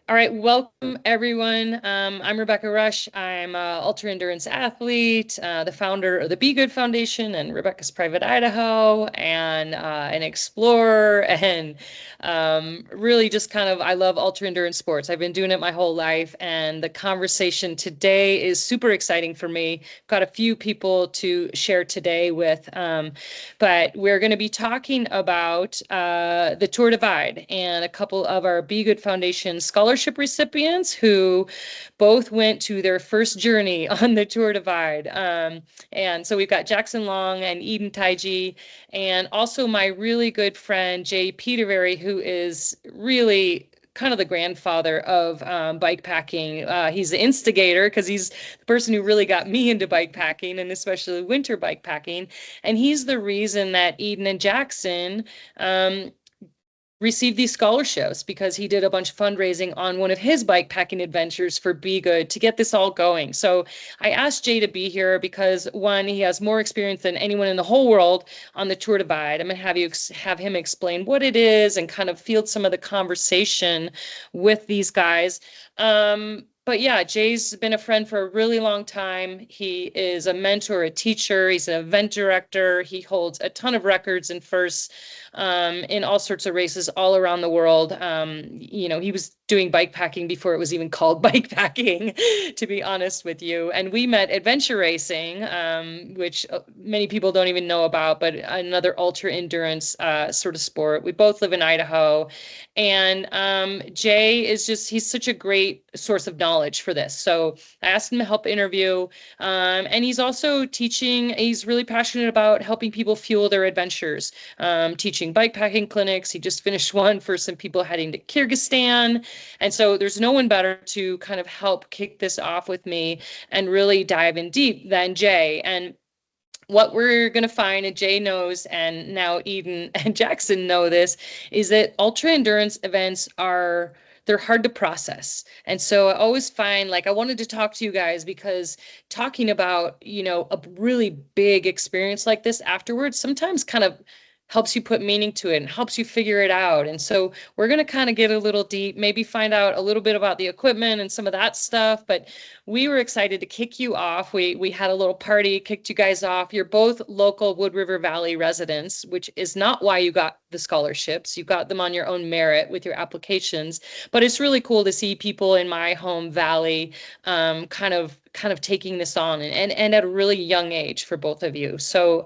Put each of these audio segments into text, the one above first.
All right, welcome everyone. I'm Rebecca Rusch. I'm an ultra endurance athlete, the founder of the Be Good Foundation and Rebecca's Private Idaho, and an explorer, and really just kind of I love ultra endurance sports. I've been doing it my whole life, and the conversation today is super exciting for me. Got a few people to share today with, but we're going to be talking about the Tour Divide and a couple of our Be Good Foundation scholarship recipients who both went to their first journey on the Tour Divide. And so we've got Jackson Long and Edyn Teitge, and also my really good friend, Jay Petervary, who is really kind of the grandfather of bike packing. He's the instigator because he's the person who really got me into bike packing and especially winter bike packing. And he's the reason that Edyn and Jackson received these scholarships because he did a bunch of fundraising on one of his bike packing adventures for Be Good to get this all going. So I asked Jay to be here because one, he has more experience than anyone in the whole world on the Tour Divide. I'm going to have him explain what it is and kind of field some of the conversation with these guys. But yeah, Jay's been a friend for a really long time. He is a mentor, a teacher. He's an event director. He holds a ton of records and firsts in all sorts of races all around the world. He was doing bike packing before it was even called bike packing, to be honest with you. And we met adventure racing, which many people don't even know about, but another ultra endurance sort of sport. We both live in Idaho. And Jay is he's such a great source of knowledge for this. So I asked him to help interview. And he's also teaching, he's really passionate about helping people fuel their adventures, teaching bikepacking clinics. He just finished one for some people heading to Kyrgyzstan. And so there's no one better to kind of help kick this off with me and really dive in deep than Jay. And what we're going to find, and Jay knows, and now Edyn and Jackson know this, is that ultra endurance events they're hard to process. And so I always find, like, I wanted to talk to you guys because talking about, a really big experience like this afterwards sometimes kind of helps you put meaning to it and helps you figure it out. And so we're going to kind of get a little deep, maybe find out a little bit about the equipment and some of that stuff. But we were excited to kick you off. We had a little party, kicked you guys off. You're both local Wood River Valley residents, which is not why you got the scholarships. You got them on your own merit with your applications. But it's really cool to see people in my home valley kind of taking this on and at a really young age for both of you. So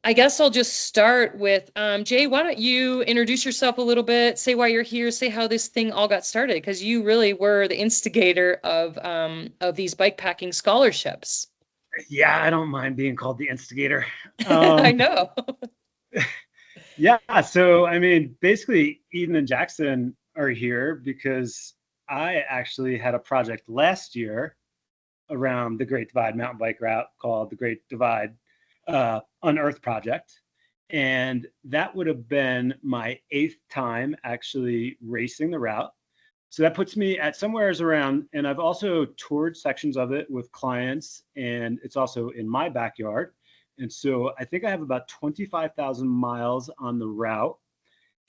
I guess I'll just start with Jay. Why don't you introduce yourself a little bit, say why you're here, say how this thing all got started, because you really were the instigator of these bikepacking scholarships. Yeah, I don't mind being called the instigator. I know. Yeah, so I mean, basically, Edyn and Jackson are here because I actually had a project last year around the Great Divide mountain bike route called the Great Divide Unearth Project. And that would have been my 8th time actually racing the route. So that puts me at somewheres around, and I've also toured sections of it with clients, and it's also in my backyard. And so I think I have about 25,000 miles on the route,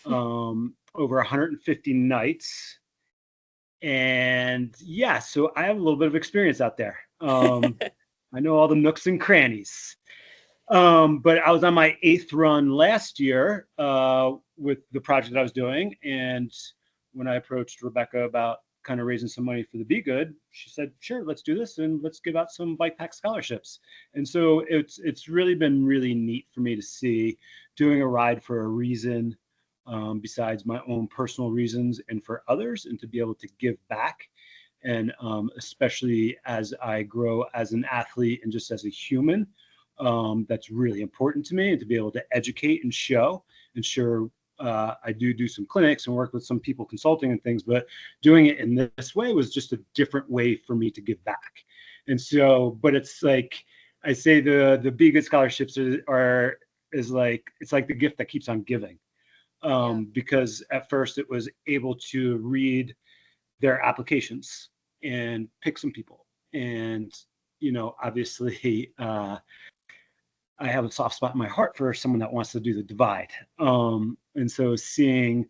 over 150 nights. And yeah, so I have a little bit of experience out there. I know all the nooks and crannies. But I was on my 8th run last year with the project I was doing. And when I approached Rebecca about kind of raising some money for the Be Good, she said, sure, let's do this and let's give out some bike pack scholarships. And so it's really been really neat for me to see doing a ride for a reason, besides my own personal reasons and for others, and to be able to give back. And especially as I grow as an athlete and just as a human, that's really important to me, and to be able to educate and show. And sure, I do some clinics and work with some people consulting and things, but doing it in this way was just a different way for me to give back. And so, but it's like I say, the Be Good scholarships is like, it's like the gift that keeps on giving. Because at first it was able to read their applications and pick some people. And, obviously, I have a soft spot in my heart for someone that wants to do the divide. And so seeing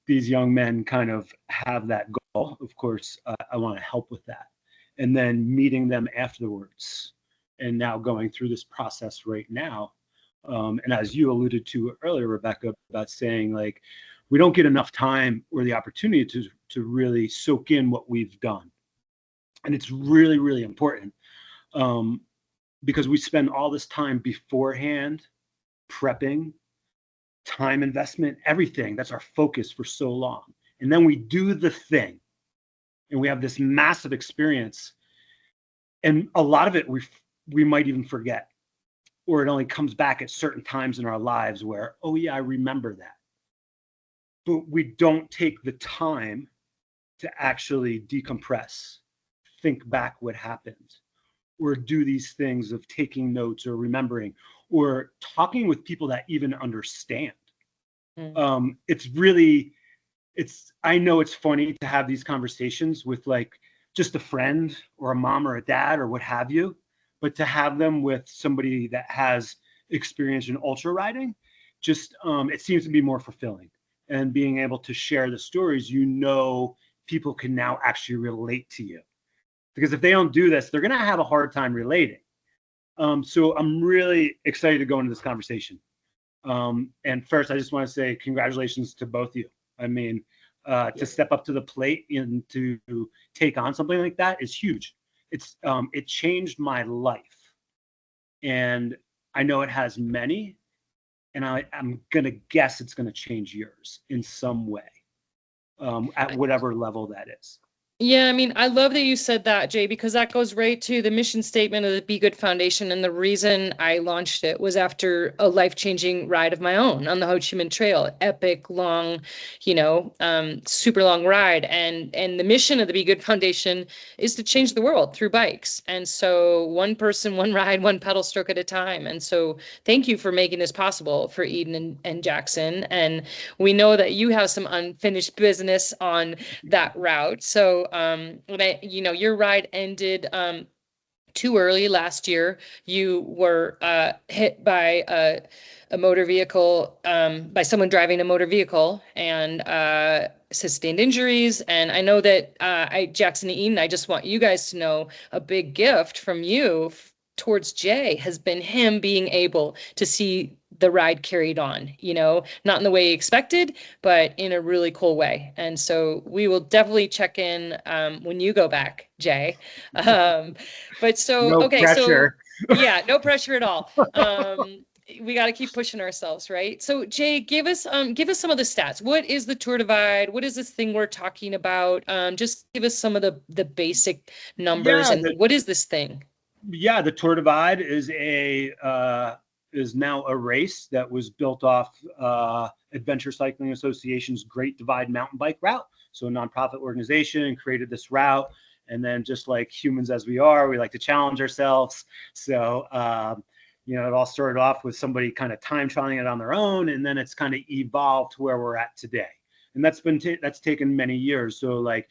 these young men kind of have that goal. Of course, I want to help with that. And then meeting them afterwards, and now going through this process right now. And as you alluded to earlier, Rebecca, about saying like, we don't get enough time or the opportunity to really soak in what we've done. And it's really, really important, because we spend all this time beforehand prepping, time investment, everything. That's our focus for so long. And then we do the thing and we have this massive experience. And a lot of it we might even forget, or it only comes back at certain times in our lives where, oh yeah, I remember that. But we don't take the time to actually decompress, think back what happened, or do these things of taking notes or remembering or talking with people that even understand. It's really, I know it's funny to have these conversations with like just a friend or a mom or a dad or what have you, but to have them with somebody that has experience in ultra riding, just it seems to be more fulfilling. And being able to share the stories, people can now actually relate to you. Because if they don't do this, they're going to have a hard time relating. So I'm really excited to go into this conversation. And first, I just want to say congratulations to both of you. I mean, to step up to the plate and to take on something like that is huge. It changed my life, and I know it has many. And I'm gonna guess it's gonna change yours in some way, at whatever level that is. Yeah, I mean, I love that you said that, Jay, because that goes right to the mission statement of the Be Good Foundation. And the reason I launched it was after a life-changing ride of my own on the Ho Chi Minh Trail, epic, long, super long ride. And the mission of the Be Good Foundation is to change the world through bikes. And so one person, one ride, one pedal stroke at a time. And so thank you for making this possible for Edyn and Jackson. And we know that you have some unfinished business on that route. So your ride ended too early last year. You were hit by a motor vehicle, by someone driving a motor vehicle, and sustained injuries. And I know that Jackson and Edyn, I just want you guys to know a big gift from you towards Jay has been him being able to see the ride carried on, not in the way he expected, but in a really cool way. And so we will definitely check in when you go back, Jay. But so, no okay, pressure. So yeah, no pressure at all. We got to keep pushing ourselves, right? So Jay, give us some of the stats. What is the Tour Divide? What is this thing we're talking about? Just give us some of the basic numbers, and what is this thing? Yeah, the Tour Divide is now a race that was built off Adventure Cycling Association's Great Divide mountain bike route. So a nonprofit organization created this route, and then just like humans as we are, we like to challenge ourselves. So it all started off with somebody kind of time trialing it on their own, and then it's kind of evolved to where we're at today. And that's taken many years. So the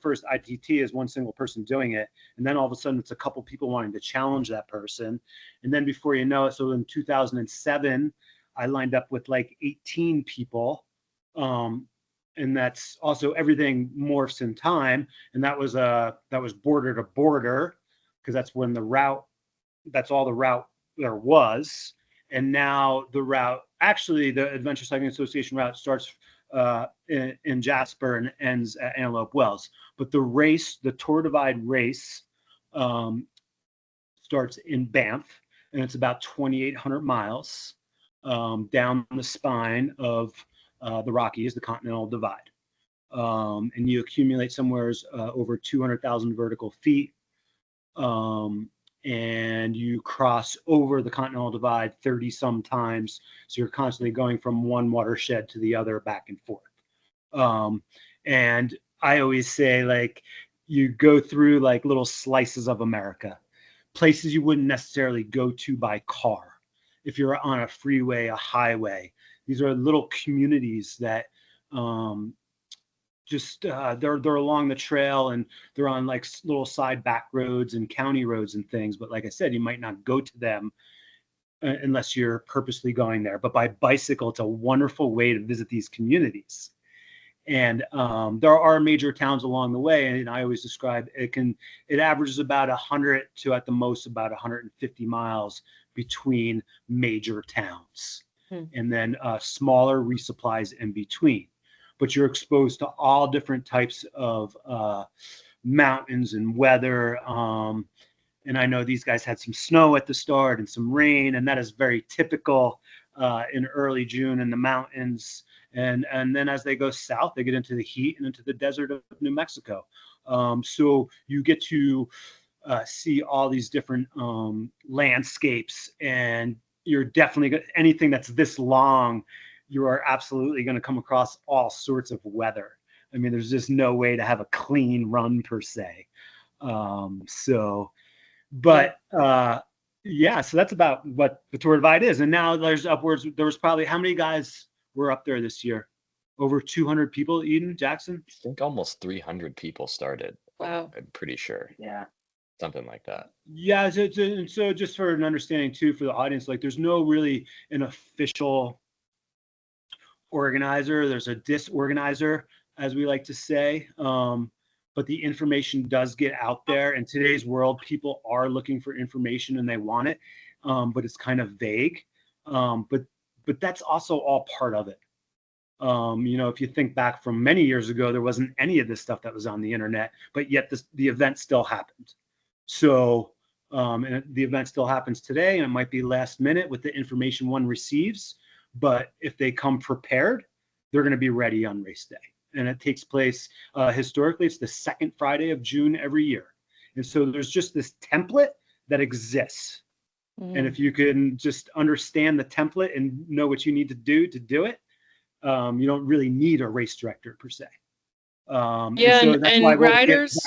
first ITT is one single person doing it. And then all of a sudden it's a couple people wanting to challenge that person. And then before you know it, so in 2007, I lined up with like 18 people. And that's also, everything morphs in time. And that was border to border, because that's when that's all the route there was. And now the route, actually the Adventure Cycling Association route starts in Jasper and ends at Antelope Wells. But the Tour Divide race starts in Banff, and it's about 2,800 miles down the spine of the Rockies, the Continental Divide. And you accumulate somewhere over 200,000 vertical feet. And you cross over the Continental Divide 30 some times. So you're constantly going from one watershed to the other, back and forth. And I always say, like, you go through like little slices of America, places you wouldn't necessarily go to by car. If you're on a freeway, a highway, these are little communities that they're along the trail, and they're on like little side back roads and county roads and things. But like I said, you might not go to them unless you're purposely going there. But by bicycle, it's a wonderful way to visit these communities. And there are major towns along the way, and I always describe it averages about 100 to at the most about 150 miles between major towns, and then smaller resupplies in between. But you're exposed to all different types of mountains and weather. And I know these guys had some snow at the start and some rain, and that is very typical in early June in the mountains. And then as they go south, they get into the heat and into the desert of New Mexico. So you get to see all these different landscapes, and you're definitely, anything that's this long, you are absolutely going to come across all sorts of weather. I mean, there's just no way to have a clean run per se. Yeah, so that's about what the Tour Divide is. And now there was probably, how many guys were up there this year? Over 200 people, Edyn, Jackson? I think almost 300 people started. Wow. I'm pretty sure. Yeah. Something like that. Yeah, so just for an understanding too, for the audience, like there's no really an official organizer. There's a disorganizer, as we like to say. But the information does get out there. In today's world, people are looking for information and they want it, but it's kind of vague. But that's also all part of it. If you think back from many years ago, there wasn't any of this stuff that was on the internet, but yet the event still happened. So, and the event still happens today, and it might be last minute with the information one receives. But if they come prepared, they're going to be ready on race day. And it takes place, historically, it's the second Friday of June every year. And so there's just this template that exists. And if you can just understand the template and know what you need to do it, you don't really need a race director per se. And that's why riders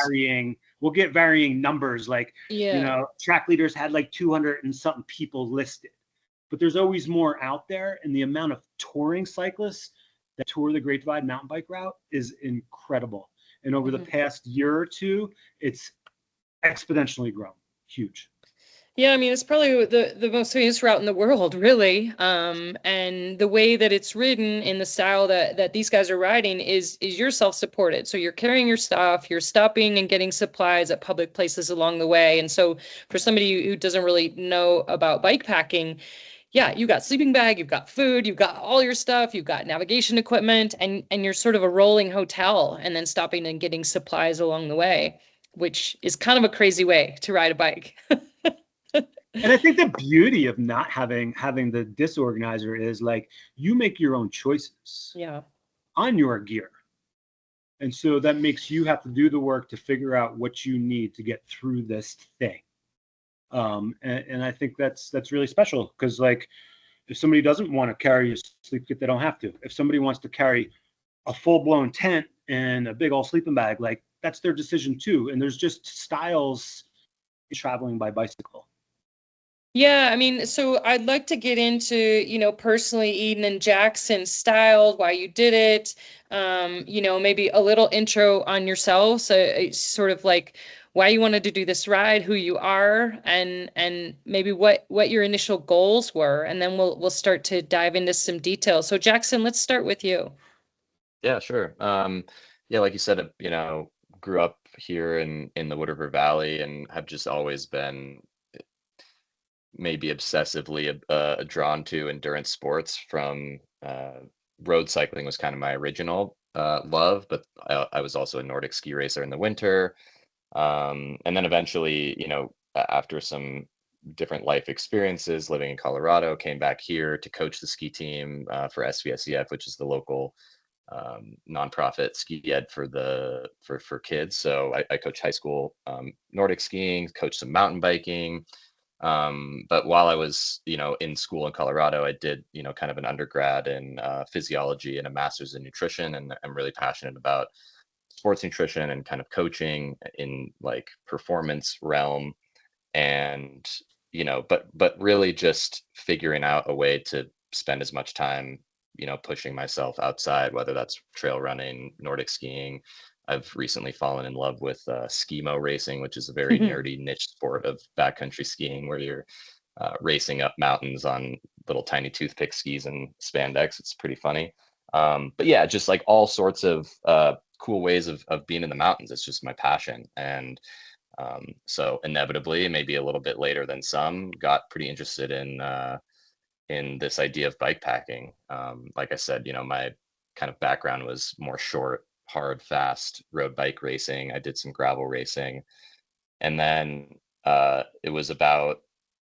we'll get varying numbers. Like, track leaders had like 200 and something people listed, but there's always more out there. And the amount of touring cyclists that tour the Great Divide mountain bike route is incredible. And over the past year or two, it's exponentially grown. Huge. Yeah, I mean, it's probably the most famous route in the world, really. And the way that it's ridden in the style that these guys are riding is you're self-supported. So you're carrying your stuff, you're stopping and getting supplies at public places along the way. And so for somebody who doesn't really know about bike packing, yeah, you got sleeping bag, you've got food, you've got all your stuff, you've got navigation equipment, and you're sort of a rolling hotel and then stopping and getting supplies along the way, which is kind of a crazy way to ride a bike. And I think the beauty of not having the disorganizer is like you make your own choices on your gear. And so that makes you have to do the work to figure out what you need to get through this thing. And I think that's really special, because like if somebody doesn't want to carry a sleep kit, they don't have to. If somebody wants to carry a full-blown tent and a big old sleeping bag, like that's their decision too. And there's just styles traveling by bicycle. Yeah, I mean, so I'd like to get into, personally, Edyn and Jackson's style, why you did it, maybe a little intro on yourself. So it's sort of like why you wanted to do this ride, who you are, and maybe what your initial goals were. And then we'll start to dive into some details. So Jackson, let's start with you. Yeah, sure. Like you said, grew up here in the Wood River Valley and have just always been maybe obsessively drawn to endurance sports. From road cycling was kind of my original love, but I was also a Nordic ski racer in the winter. And then eventually, after some different life experiences living in Colorado, came back here to coach the ski team for SVSEF, which is the local nonprofit ski ed for kids. So I coach high school Nordic skiing, coach some mountain biking. But while I was, in school in Colorado, I did, kind of an undergrad in physiology and a master's in nutrition. And I'm really passionate about sports nutrition and kind of coaching in like performance realm. And, but really just figuring out a way to spend as much time, pushing myself outside, whether that's trail running, Nordic skiing. I've recently fallen in love with skimo racing, which is a very nerdy niche sport of backcountry skiing, where you're racing up mountains on little tiny toothpick skis and spandex. It's pretty funny. But yeah, just like all sorts of cool ways of being in the mountains. It's just my passion. And so inevitably, maybe a little bit later than some, got pretty interested in this idea of bike packing. Like I said, you know, my kind of background was more short, hard, fast road bike racing. I did some gravel racing. And then it was about,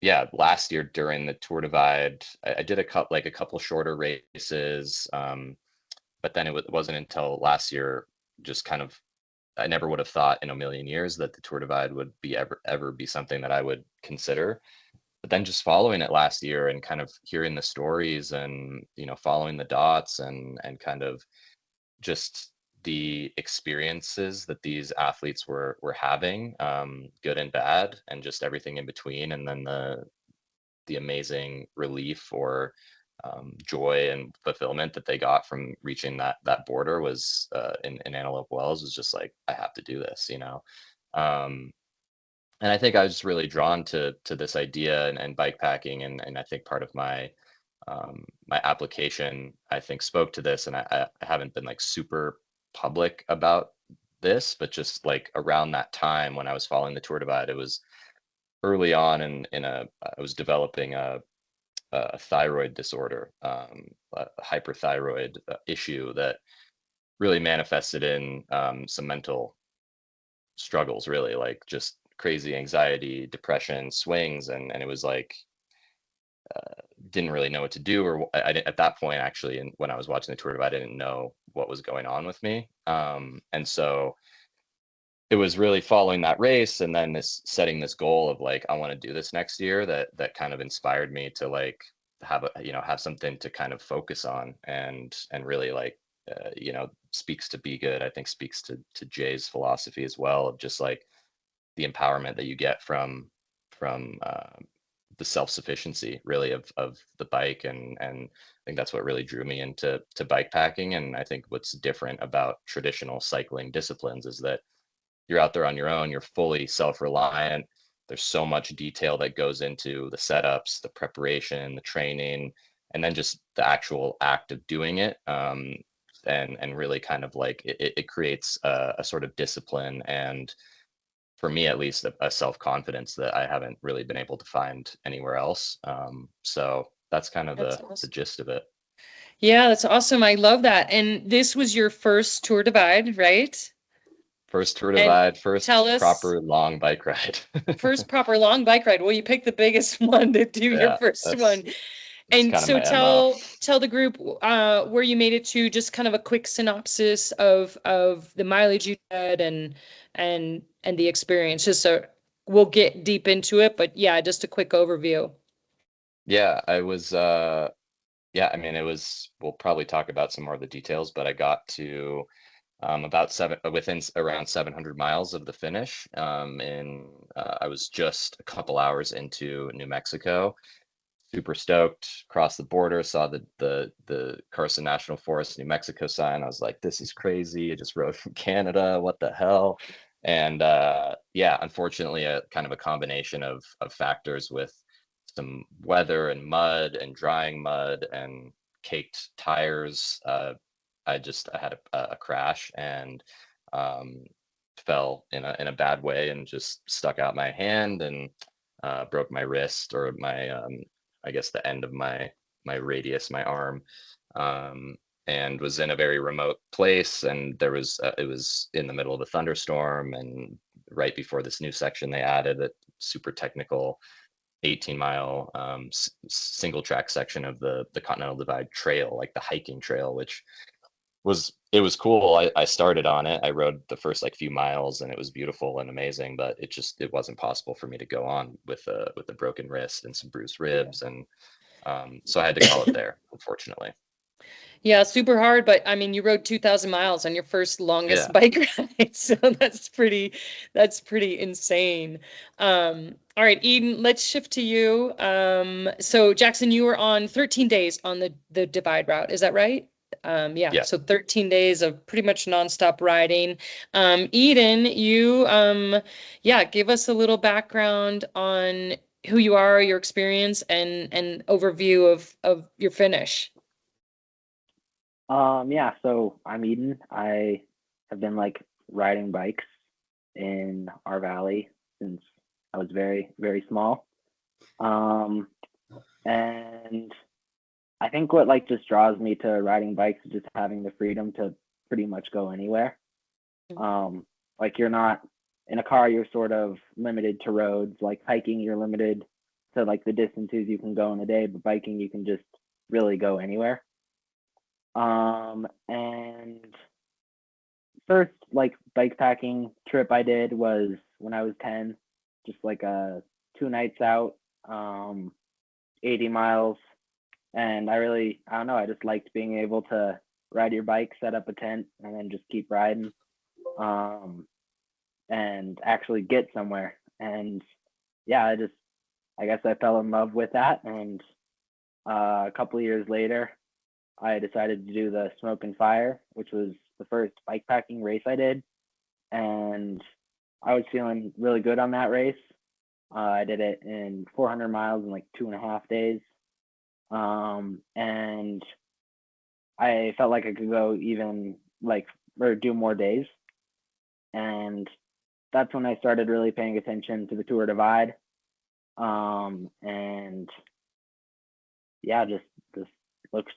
yeah, last year during the Tour Divide, I did a couple shorter races. But then it wasn't until last year, just kind of, I never would have thought in a million years that the Tour Divide would be ever be something that I would consider. But then just following it last year and kind of hearing the stories and, you know, following the dots and kind of just the experiences that these athletes were having, good and bad, and just everything in between, and then the amazing relief or joy and fulfillment that they got from reaching that border was in Antelope Wells, was just like, I have to do this, you know. And I think I was really drawn to this idea and bike packing, and I think part of my my application, I think, spoke to this. And I haven't been like super public about this, but just like around that time when I was following the Tour Divide, it was early on I was developing a thyroid disorder, a hyperthyroid issue that really manifested in some mental struggles, really, like just crazy anxiety, depression, swings, and it was like didn't really know what to do, or I didn't at that point actually. And when I was watching the Tour Divide, I didn't know what was going on with me, and so it was really following that race and then setting this goal of like, I want to do this next year, that kind of inspired me to like have something to kind of focus on and really like speaks to Be Good. I think speaks to Jay's philosophy as well, of just like the empowerment that you get from the self-sufficiency really of the bike, and I think that's what really drew me into bike packing. And I think what's different about traditional cycling disciplines is that you're out there on your own, you're fully self-reliant. There's so much detail that goes into the setups, the preparation, the training, and then just the actual act of doing it. And really kind of like it creates a sort of discipline, and for me at least, a self-confidence that I haven't really been able to find anywhere else. So that's kind of the gist of it. Yeah, that's awesome. I love that. And this was your first Tour Divide, right? First Tour Divide, first proper long bike ride. First proper long bike ride. Well, you picked the biggest one to do your first one. And so tell the group where you made it to, just kind of a quick synopsis of the mileage you did and the experience. Just so we'll get deep into it, but yeah, just a quick overview. Yeah, I was I mean, it was, we'll probably talk about some more of the details, but I got to within around 700 miles of the finish. I was just a couple hours into New Mexico. Super stoked. Crossed the border, saw the Carson National Forest, New Mexico sign. I was like, this is crazy. I just rode from Canada. What the hell? And unfortunately, a kind of a combination of factors with some weather and mud and drying mud and caked tires. I had a crash and fell in a bad way and just stuck out my hand and broke my wrist, or my I guess the end of my radius, my arm, and was in a very remote place. And it was in the middle of a thunderstorm, and right before this new section they added a super technical 18-mile single track section of the Continental Divide trail, like the hiking trail, which was cool. I started on it. I rode the first like few miles, and it was beautiful and amazing, but it wasn't possible for me to go on with a broken wrist and some bruised ribs. And so I had to call it there, unfortunately. Yeah, super hard, but I mean, you rode 2,000 miles on your first longest bike ride, so that's pretty insane. All right, Edyn, let's shift to you. So Jackson, you were on 13 days on the Divide route, is that right? Yeah, so 13 days of pretty much nonstop riding. Edyn, you give us a little background on who you are, your experience, and overview of your finish. Yeah, so I'm Edyn. I have been like riding bikes in our valley since I was very, very small. And I think what like just draws me to riding bikes is just having the freedom to pretty much go anywhere. Like you're not in a car, you're sort of limited to roads. Like hiking, you're limited to like the distances you can go in a day, but biking, you can just really go anywhere. And first like bike packing trip I did was when I was 10, just like 2 nights out, 80 miles. And I don't know, I just liked being able to ride your bike, set up a tent, and then just keep riding, and actually get somewhere. And yeah, I guess I fell in love with that. And a couple of years later, I decided to do the Smoke and Fire, which was the first bike packing race I did. And I was feeling really good on that race. I did it in 400 miles in like 2.5 days. And I felt like I could go even like, or do more days. And that's when I started really paying attention to the Tour Divide. And yeah, just looks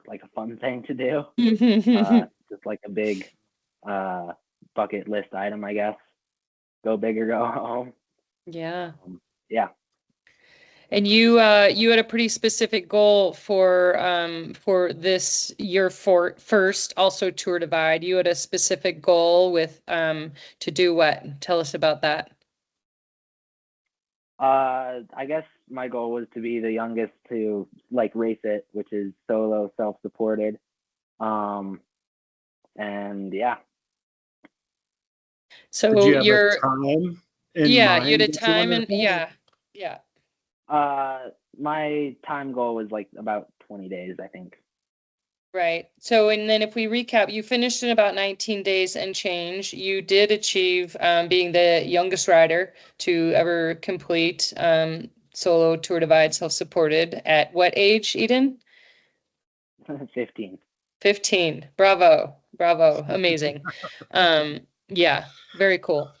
like a fun thing to do. Just like a big bucket list item, I guess. Go big or go home. Yeah. Yeah. And you had a pretty specific goal for this your first also Tour Divide. You had a specific goal with to do what? Tell us about that. I guess my goal was to be the youngest to like race it, which is solo, self-supported. And yeah. So Did you have you're a time in yeah, mind you had a that you time wanted and to hit? yeah. My time goal was like about 20 days, I think. Right. So, and then if we recap, you finished in about 19 days and change. You did achieve being the youngest rider to ever complete solo Tour Divide self-supported. At what age, Edyn? 15. 15. Bravo. Bravo. Amazing. Yeah, very cool.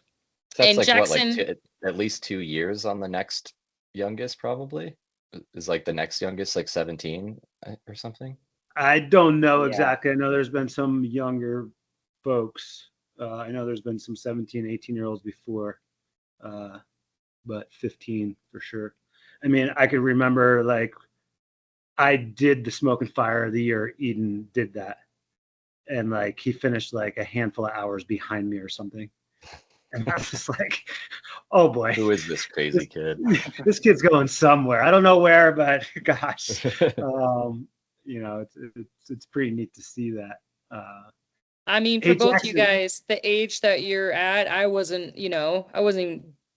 That's And like what, like Jackson, at least 2 years on the next youngest, probably is like the next youngest, like 17 or something. I don't know Yeah. exactly. I know there's been some younger folks. I know there's been some 17, 18-year-olds before, but 15 for sure. I mean, I could remember like I did the Smoke and Fire the year Edyn did that. And like he finished like a handful of hours behind me or something. And I was just like, oh boy. Who is this crazy kid? This kid's going somewhere. I don't know where, but gosh. You know, it's pretty neat to see that. I mean, for Hey, both you Jackson. guys, the age that you're at, I wasn't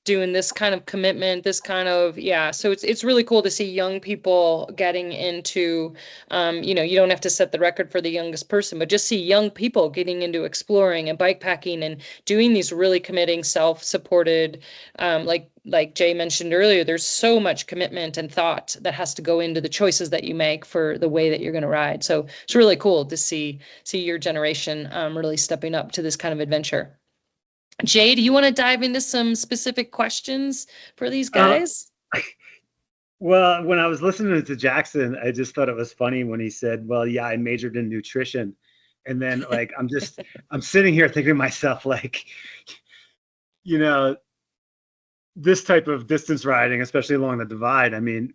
doing this kind of commitment, this kind of, yeah. So it's really cool to see young people getting into, you don't have to set the record for the youngest person, but just see young people getting into exploring and bike packing and doing these really committing self-supported, like Jay mentioned earlier, there's so much commitment and thought that has to go into the choices that you make for the way that you're going to ride. So it's really cool to see your generation really stepping up to this kind of adventure. Jay, do you want to dive into some specific questions for these guys? Well, when I was listening to Jackson, I just thought it was funny when he said, well, yeah, I majored in nutrition. And then like, I'm sitting here thinking to myself, like, this type of distance riding, especially along the divide, I mean,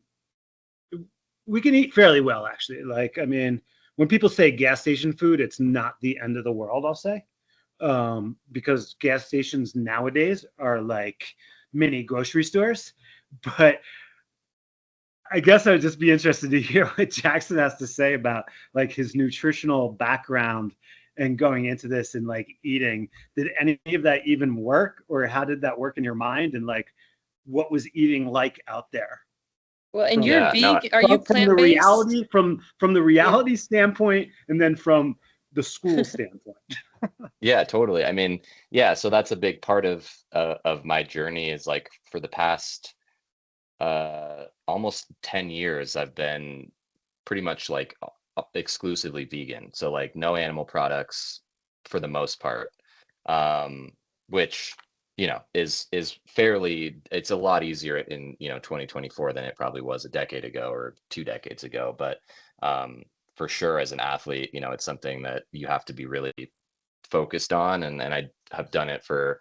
we can eat fairly well, actually. Like, I mean, when people say gas station food, it's not the end of the world, I'll say. Because gas stations nowadays are like mini grocery stores. But I guess I'd just be interested to hear what Jackson has to say about like his nutritional background and going into this and like eating. Did any of that even work, or how did that work in your mind? And like, what was eating like out there? Well, and you're Yeah, no, vegan. Are you From the plant-based? reality, from the reality standpoint, and then from the school standpoint. Yeah, totally. I mean, yeah, so that's a big part of my journey is like for the past almost 10 years, I've been pretty much like exclusively vegan. So like no animal products for the most part, um, which, is fairly, it's a lot easier in, 2024 than it probably was a decade ago or 2 decades ago. But for sure, as an athlete, it's something that you have to be really focused on. And I have done it for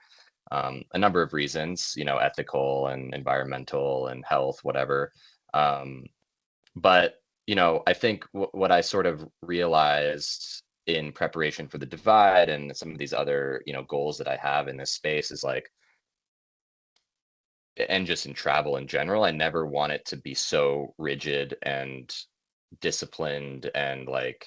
a number of reasons, ethical and environmental and health, whatever. Um, but, I think what I sort of realized in preparation for the divide and some of these other, goals that I have in this space is like, and just in travel in general, I never want it to be so rigid and disciplined and like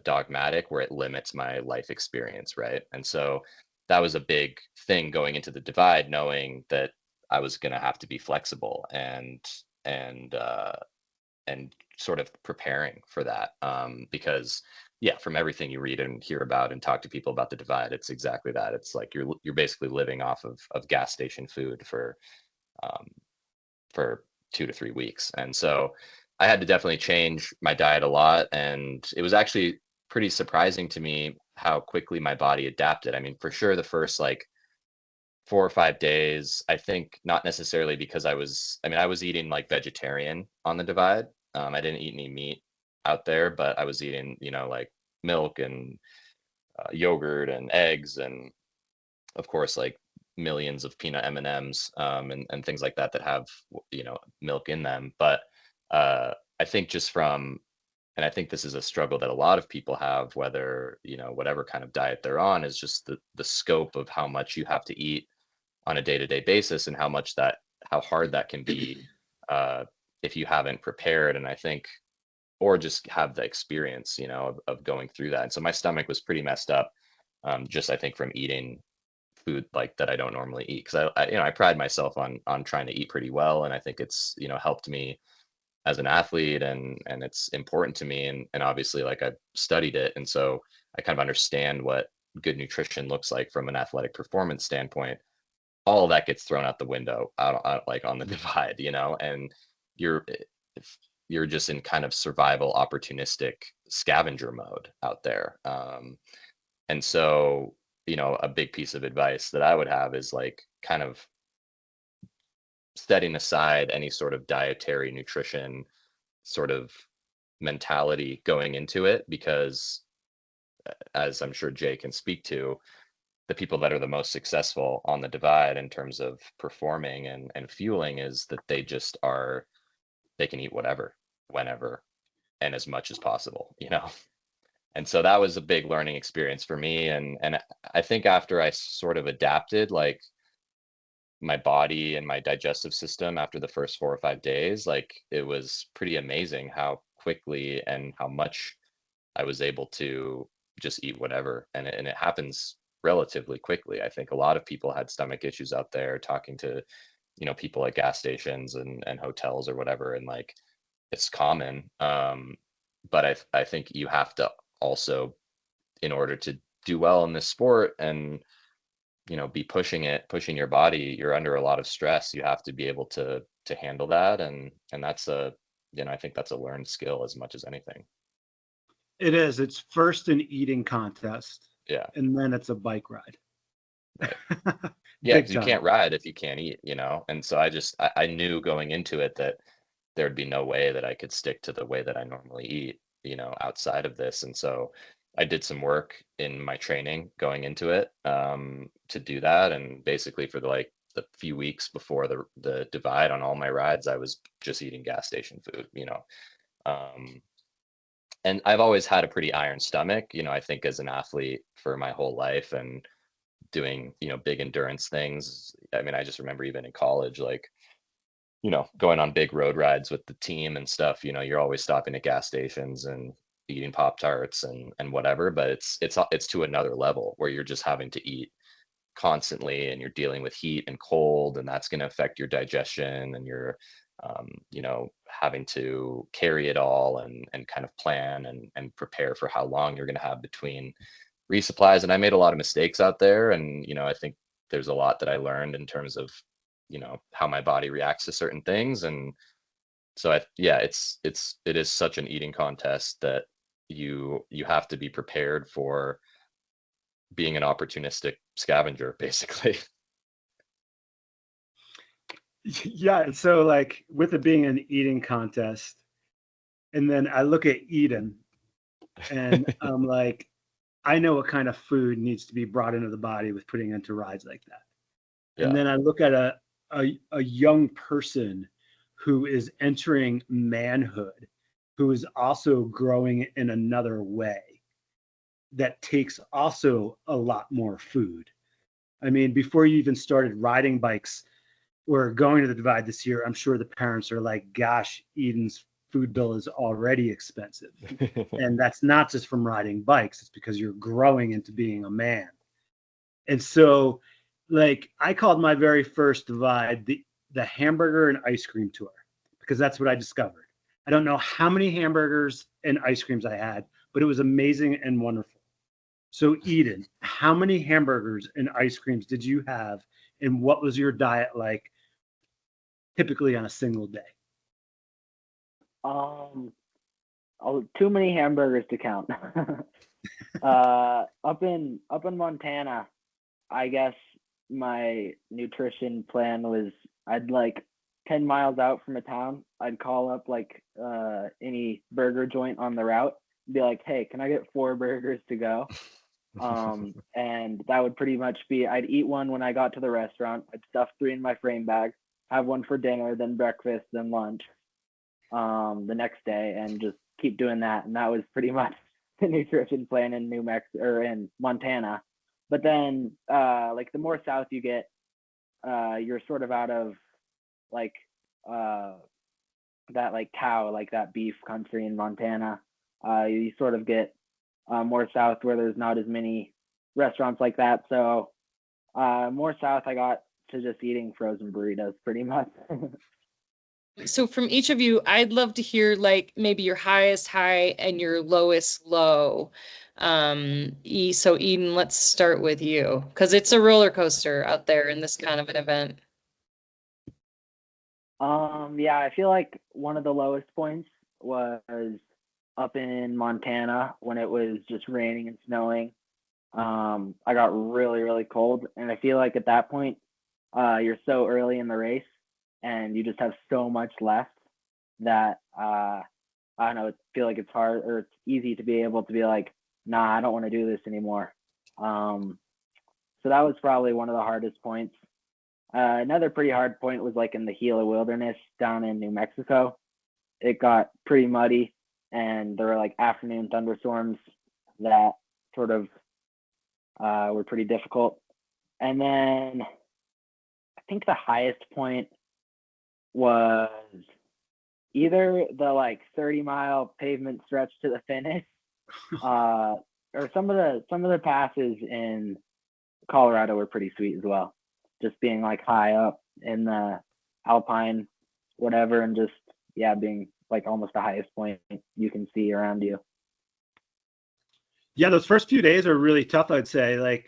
dogmatic where it limits my life experience, right? And so that was a big thing going into the divide, knowing that I was going to have to be flexible and and sort of preparing for that, because yeah, from everything you read and hear about and talk to people about the divide, it's exactly that. It's like you're basically living off of gas station food um, for 2 to 3 weeks. And so I had to definitely change my diet a lot. And it was actually pretty surprising to me how quickly my body adapted. I mean, for sure, the first like 4 or 5 days, I think not necessarily because I was eating like vegetarian on the divide. I didn't eat any meat out there, but I was eating, like milk and yogurt and eggs and of course like millions of peanut M&Ms, and things like that that have milk in them. But I think just from, and I think this is a struggle that a lot of people have, whether whatever kind of diet they're on, is just the scope of how much you have to eat on a day-to-day basis and how hard that can be uh, if you haven't prepared. And I think, or just have the experience of going through that. And so my stomach was pretty messed up, just I think from eating food like that I don't normally eat, because I pride myself on trying to eat pretty well, and I think it's helped me as an athlete, and it's important to me, and obviously like I've studied it, and so I kind of understand what good nutrition looks like from an athletic performance standpoint. All of that gets thrown out the window out like on the divide, and you're you're just in kind of survival opportunistic scavenger mode out there. And so, a big piece of advice that I would have is like kind of setting aside any sort of dietary nutrition sort of mentality going into it, because as I'm sure Jay can speak to, the people that are the most successful on the divide in terms of performing and fueling is that they can eat whatever, whenever, and as much as possible, And so that was a big learning experience for me. And I think after I sort of adapted, like my body and my digestive system after the first 4 or 5 days, like it was pretty amazing how quickly and how much I was able to just eat whatever. And it happens relatively quickly. I think a lot of people had stomach issues out there, talking to, people at gas stations and hotels or whatever. And like, it's common. But I think you have to also, in order to do well in this sport and be pushing your body, you're under a lot of stress. You have to be able to handle that, and that's I think that's a learned skill as much as anything. It is. It's first an eating contest, Yeah. and then it's a bike ride. Right. Yeah, Big because you time. can't ride if you can't eat, and so I knew going into it that there'd be no way that I could stick to the way that I normally eat, outside of this. And so I did some work in my training going into it, to do that. And basically for the few weeks before the divide on all my rides, I was just eating gas station food, Um, and I've always had a pretty iron stomach, I think as an athlete for my whole life and doing, big endurance things. I mean, I just remember even in college, like, going on big road rides with the team and stuff, you're always stopping at gas stations and eating Pop Tarts and whatever, but it's to another level where you're just having to eat constantly and you're dealing with heat and cold, and that's going to affect your digestion, and you're having to carry it all and kind of plan and prepare for how long you're going to have between resupplies. And I made a lot of mistakes out there, and I think there's a lot that I learned in terms of you know, how my body reacts to certain things. And so it is such an eating contest that you have to be prepared for being an opportunistic scavenger, basically. Yeah, so like with it being an eating contest, and then I look at Edyn and I'm like, I know what kind of food needs to be brought into the body with putting into rides like that. And then I look at a young person who is entering manhood, who is also growing in another way that takes also a lot more food. I mean, before you even started riding bikes or going to the Divide this year, I'm sure the parents are like, gosh, Edyn's food bill is already expensive. And that's not just from riding bikes, it's because you're growing into being a man. And so, like, I called my very first Divide the hamburger and ice cream tour, because that's what I discovered. I don't know how many hamburgers and ice creams I had, but it was amazing and wonderful. So, Edyn, how many hamburgers and ice creams did you have, and what was your diet like typically on a single day? Too many hamburgers to count. Up in Montana, I guess my nutrition plan was, I'd like 10 miles out from a town, I'd call up like any burger joint on the route and be like, hey, can I get 4 burgers to go? And that would pretty much be, I'd eat one when I got to the restaurant, I'd stuff 3 in my frame bag, have one for dinner, then breakfast, then lunch the next day, and just keep doing that. And that was pretty much the nutrition plan in New Mexico or in Montana. But then like the more south you get, you're sort of out of like that like cow, like that beef country in Montana. You sort of get more south where there's not as many restaurants like that. So more south, I got to just eating frozen burritos pretty much. So from each of you, I'd love to hear like maybe your highest high and your lowest low. So Edyn, let's start with you, because it's a roller coaster out there in this kind of an event. Yeah, I feel like one of the lowest points was up in Montana when it was just raining and snowing. I got really, really cold, and I feel like at that point, you're so early in the race and you just have so much left that I don't know, I feel like it's hard, or it's easy to be able to be like, nah, I don't want to do this anymore. So that was probably one of the hardest points. Another pretty hard point was like in the Gila Wilderness down in New Mexico. It got pretty muddy, and there were like afternoon thunderstorms that sort of were pretty difficult. And then I think the highest point was either the like 30-mile pavement stretch to the finish, or some of the passes in Colorado were pretty sweet as well. Just being like high up in the alpine, whatever, and just being like almost the highest point you can see around you. Yeah, those first few days are really tough, I'd say. Like,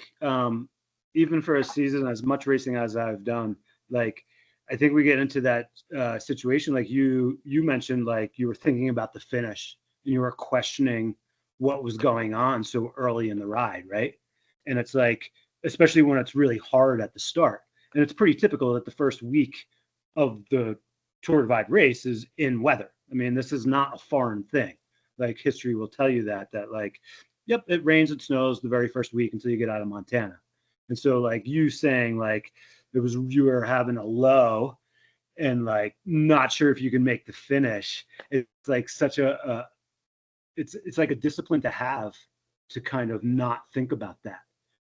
even for a season, as much racing as I've done, like, I think we get into that situation, like you mentioned, like you were thinking about the finish and you were questioning what was going on so early in the ride, right? And it's like, especially when it's really hard at the start. And it's pretty typical that the first week of the Tour Divide race is in weather. I mean, this is not a foreign thing. Like, history will tell you that like, yep, it rains and snows the very first week until you get out of Montana. And so like you saying like you were having a low and like not sure if you can make the finish. It's like such it's like a discipline to have, to kind of not think about that,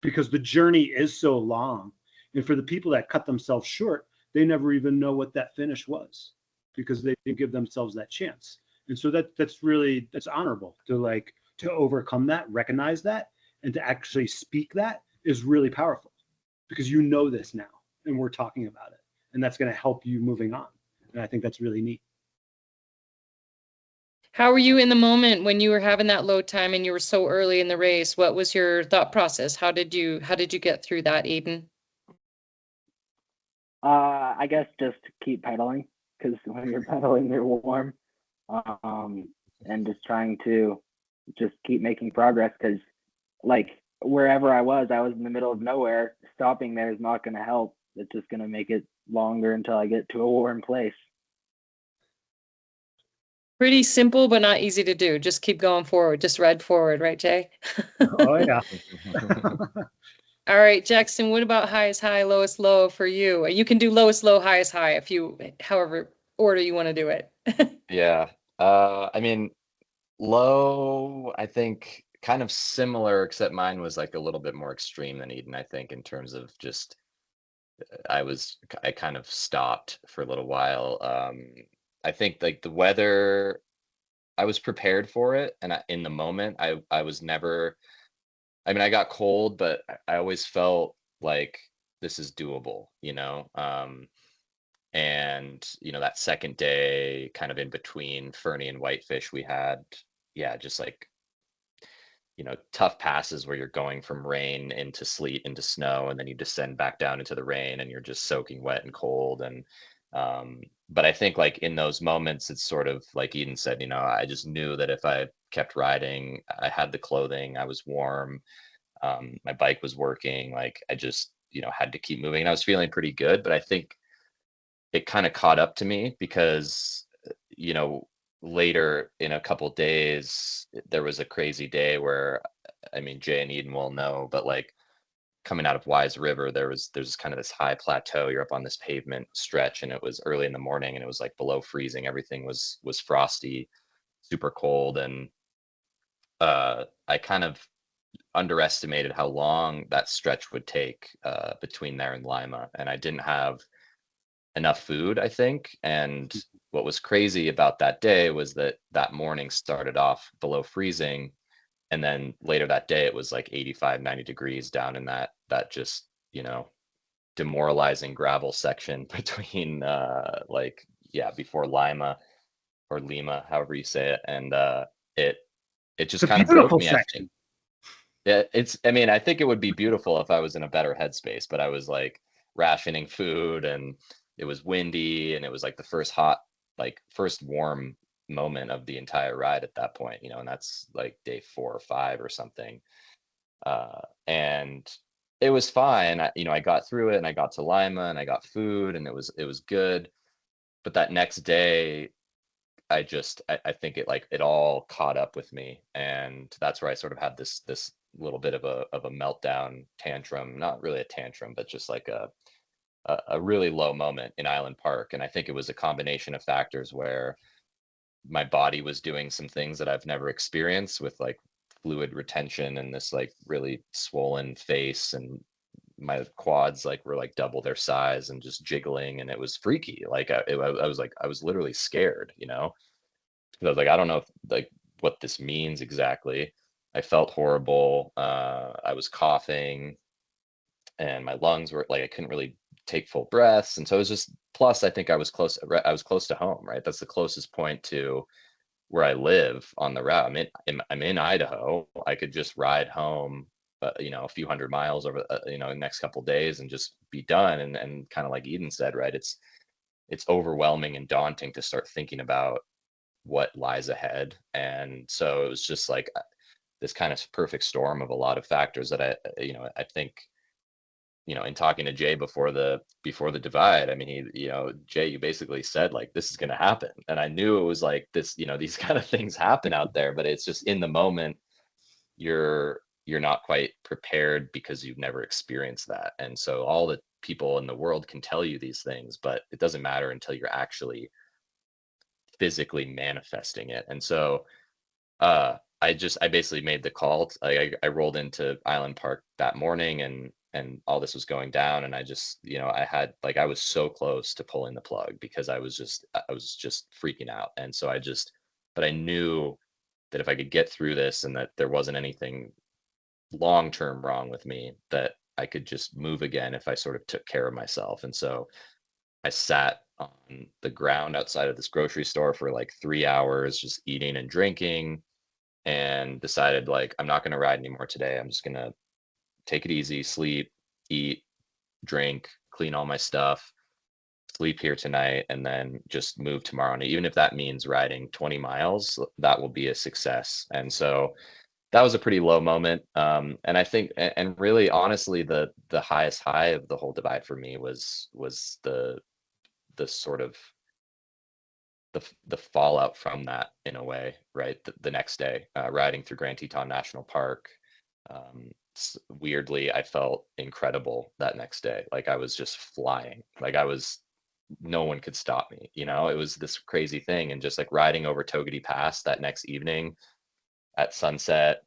because the journey is so long. And for the people that cut themselves short, they never even know what that finish was because they didn't give themselves that chance. And so that's honorable to overcome that, recognize that, and to actually speak that is really powerful, because you know this now and we're talking about it, and that's going to help you moving on. And I think that's really neat. How were you in the moment when you were having that low time and you were so early in the race? What was your thought process? How did you get through that, Edyn? I guess just keep pedaling, because when you're pedaling, you're warm. And just trying to just keep making progress, because like wherever I was in the middle of nowhere. Stopping there is not going to help. It's just going to make it longer until I get to a warm place. Pretty simple, but not easy to do. Just keep going forward. Just ride forward, right, Jay? Oh yeah. All right, Jackson, what about highest high, lowest low for you? You can do lowest low, highest high if you, however order you want to do it. Yeah. I mean, low, I think kind of similar, except mine was like a little bit more extreme than Edyn, I think, in terms of just I kind of stopped for a little while. I think like the weather, I was prepared for it, and in the moment, I was never. I mean, I got cold, but I always felt like this is doable, you know. And that second day, kind of in between Fernie and Whitefish, we had, yeah, just like tough passes where you're going from rain into sleet into snow, and then you descend back down into the rain, and you're just soaking wet and cold. And but I think like in those moments, it's sort of like Edyn said, I just knew that if I kept riding, I had the clothing, I was warm, my bike was working, like I just had to keep moving, and I was feeling pretty good. But I think it kind of caught up to me because you know later in a couple days there was a crazy day where, I mean, Jay and Edyn will know, but like coming out of Wise River, there's kind of this high plateau. You're up on this pavement stretch, and it was early in the morning, and it was like below freezing. Everything was frosty, super cold. And I kind of underestimated how long that stretch would take between there and Lima, and I didn't have enough food, I think. And what was crazy about that day was that that morning started off below freezing, and then later that day it was like 85, 90 degrees down in that just demoralizing gravel section between like, yeah, before Lima or Lima, however you say it. And it just It's a kind of broke beautiful me, I section. think. Yeah, I mean, I think it would be beautiful if I was in a better headspace, but I was like rationing food, and it was windy, and it was like the first warm moment of the entire ride at that point, and that's like day 4 or 5 or something. And it was fine. I got through it, and I got to Lima, and I got food, and it was good. But that next day, I think it all caught up with me, and that's where I sort of had this little bit of a meltdown tantrum, not really a tantrum, but just like a really low moment in Island Park. And I think it was a combination of factors where my body was doing some things that I've never experienced, with like fluid retention and this like really swollen face, and my quads like were like double their size and just jiggling, and it was freaky. Like I was literally scared, 'cause I was like, I don't know if like what this means exactly. I felt horrible. I was coughing, and my lungs were like, I couldn't really take full breaths. And so it was just, plus I think I was close to home, right? That's the closest point to where I live on the route. I'm in Idaho. I could just ride home, a few hundred miles over, the next couple days, and just be done. And kind of like Edyn said, right? It's overwhelming and daunting to start thinking about what lies ahead. And so it was just like this kind of perfect storm of a lot of factors that I think, in talking to Jay before the divide, I mean, Jay, you basically said like, this is going to happen. And I knew it was like this, these kind of things happen out there, but it's just in the moment, you're not quite prepared because you've never experienced that. And so all the people in the world can tell you these things, but it doesn't matter until you're actually physically manifesting it. And so I basically made the call. I rolled into Island Park that morning, and all this was going down, and I just, I was so close to pulling the plug, because I was just freaking out. And so but I knew that if I could get through this, and that there wasn't anything long term wrong with me, that I could just move again if I sort of took care of myself. And so I sat on the ground outside of this grocery store for like 3 hours, just eating and drinking, and decided like, I'm not going to ride anymore today. I'm just going to take it easy, sleep, eat, drink, clean all my stuff. sleep here tonight and then just move tomorrow. And even if that means riding 20 miles, that will be a success. And so that was a pretty low moment. And I think, and really honestly, the highest high of the whole divide for me was the sort of the fallout from that, in a way, right? The next day, riding through Grand Teton National Park. Weirdly, I felt incredible that next day. Like I was just flying. Like no one could stop me. You know, it was this crazy thing. And just like riding over Togety Pass that next evening at sunset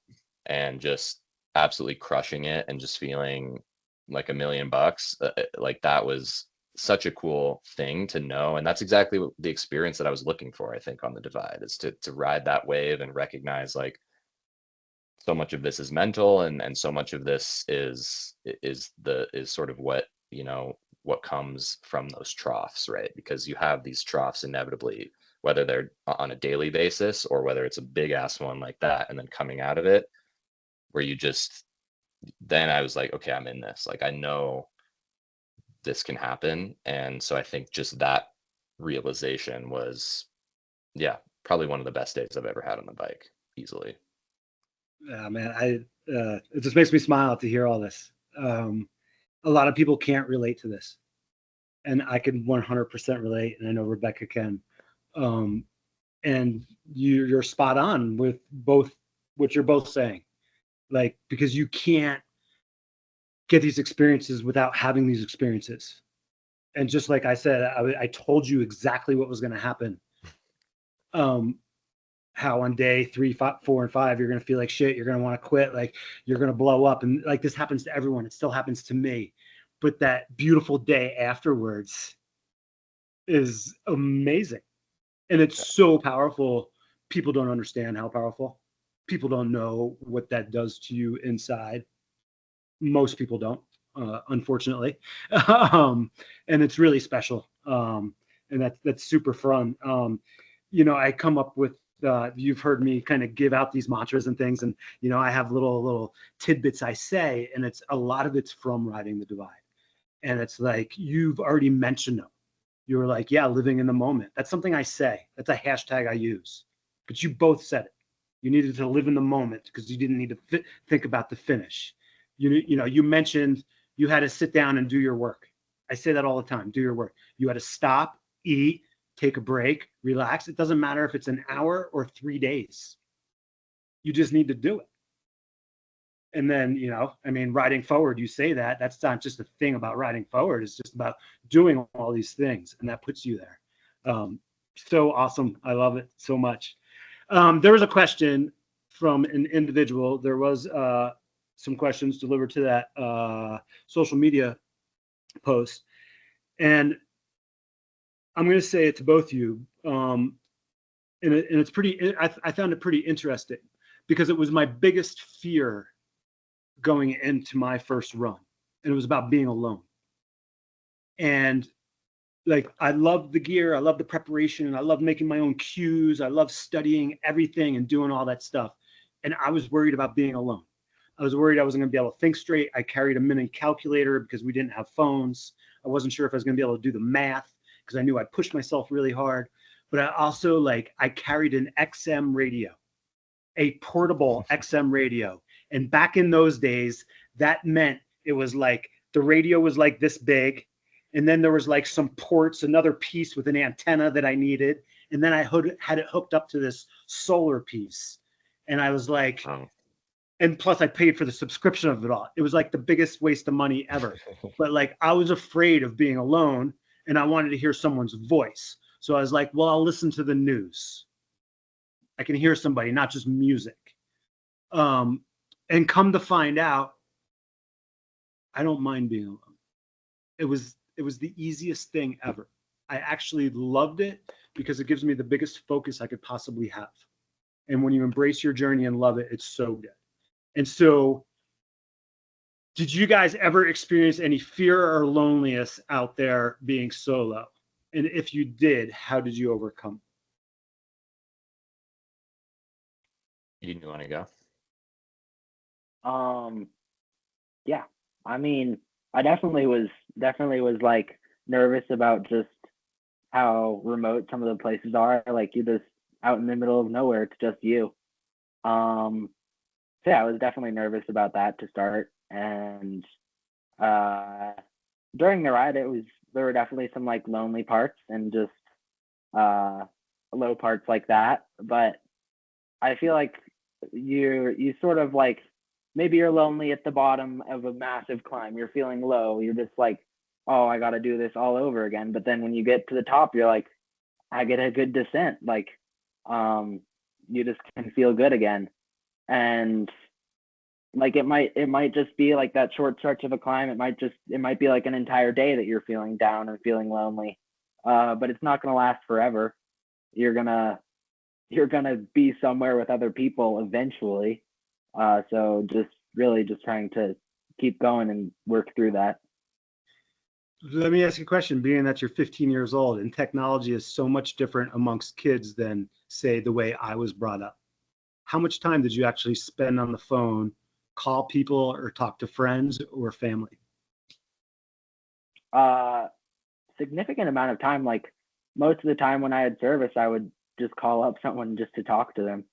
and just absolutely crushing it and just feeling like $1,000,000, like that was such a cool thing to know. And that's exactly what the experience that I was looking for, I think, on the divide, is to ride that wave and recognize like so much of this is mental, and so much of this is sort of what, you know, what comes from those troughs, right? Because you have these troughs inevitably, whether they're on a daily basis or whether it's a big ass one like that, and then coming out of it where you just, then I was like, okay, I'm in this. Like I know this can happen. And so I think just that realization was, yeah, probably one of the best days I've ever had on the bike, easily. Yeah, man, it just makes me smile to hear all this. A lot of people can't relate to this, and I can 100% relate, and I know Rebecca can. And you're spot on with both what you're both saying, like, because you can't get these experiences without having these experiences. And just like I said, I told you exactly what was going to happen. How on day 3, 5, 4, and 5, you're going to feel like shit. You're going to want to quit. Like you're going to blow up. And like this happens to everyone. It still happens to me. But that beautiful day afterwards is amazing. And it's so powerful. People don't understand how powerful. People don't know what that does to you inside. Most people don't, unfortunately. And it's really special. And that's super fun. You know, I come up with, you've heard me kind of give out these mantras and things, and you know, I have little tidbits I say, and it's a lot of it's from riding the divide. And it's like, you've already mentioned them. You were like, yeah, living in the moment. That's something I say. That's a hashtag I use. But you both said it. You needed to live in the moment because you didn't need to think about the finish. You know, you mentioned you had to sit down and do your work. I say that all the time. Do your work. You had to stop, eat, take a break, relax. It doesn't matter if it's an hour or 3 days. You just need to do it. And then, you know, I mean, riding forward, you say that. That's not just a thing about riding forward. It's just about doing all these things. And that puts you there. So awesome. I love it so much. There was a question from an individual. There was some questions delivered to that social media post. And I'm going to say it to both of you. And it's pretty, I found it pretty interesting because it was my biggest fear going into my first run. And it was about being alone. And like, I love the gear. I love the preparation. I love making my own cues. I love studying everything and doing all that stuff. And I was worried about being alone. I was worried I wasn't going to be able to think straight. I carried a mini calculator because we didn't have phones. I wasn't sure if I was going to be able to do the math because I knew I'd pushed myself really hard. But I also, like, I carried an XM radio, a portable XM radio. And back in those days, that meant it was like the radio was like this big. And then there was like some ports, another piece with an antenna that I needed. And then I had it hooked up to this solar piece. And I was like, oh. And plus I paid for the subscription of it all. It was like the biggest waste of money ever. But like, I was afraid of being alone and I wanted to hear someone's voice. So I was like, well, I'll listen to the news. I can hear somebody, not just music. And come to find out, I don't mind being alone. It was the easiest thing ever. I actually loved it because it gives me the biggest focus I could possibly have. And when you embrace your journey and love it, it's so good. And so, did you guys ever experience any fear or loneliness out there being solo? And if you did, how did you overcome? You want to go? Yeah. I mean, I definitely was like nervous about just how remote some of the places are. Like you're just out in the middle of nowhere. It's just you. So yeah, I was definitely nervous about that to start. And during the ride, there were definitely some like lonely parts and just low parts like that. But I feel like you sort of like, maybe you're lonely at the bottom of a massive climb. You're feeling low. You're just like, oh, I got to do this all over again. But then when you get to the top, you're like, I get a good descent. Like, you just can feel good again. And like, it might just be like that short stretch of a climb. It might be like an entire day that you're feeling down and feeling lonely. But it's not going to last forever. You're going to be somewhere with other people eventually. So just trying to keep going and work through that. Let me ask you a question. Being that you're 15 years old and technology is so much different amongst kids than, say, the way I was brought up, how much time did you actually spend on the phone, call people or talk to friends or family? Significant amount of time. Like most of the time when I had service, I would just call up someone just to talk to them.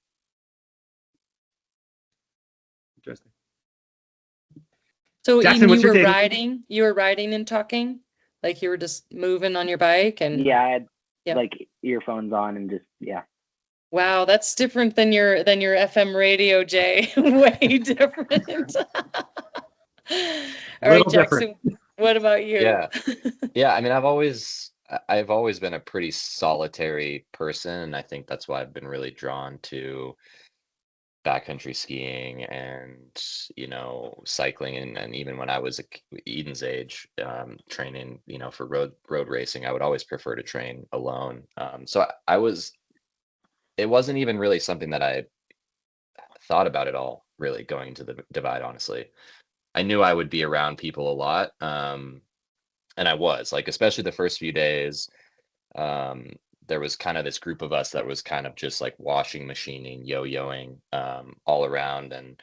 Interesting. So Jackson, Edyn, what's your take? you were riding and talking, like you were just moving on your bike and Yeah, I had like earphones on and just, yeah. Wow, that's different than your FM radio, Jay. Way different. All right, Jackson, what about you? Yeah. I mean, I've always been a pretty solitary person, and I think that's why I've been really drawn to backcountry skiing and cycling, and even when I was Edyn's age, training for road racing, I would always prefer to train alone. So it wasn't even really something that I thought about at all, really, going into the divide. Honestly, I knew I would be around people a lot, and I was, like, especially the first few days. There was kind of this group of us that was kind of just like washing machining, yo-yoing all around, and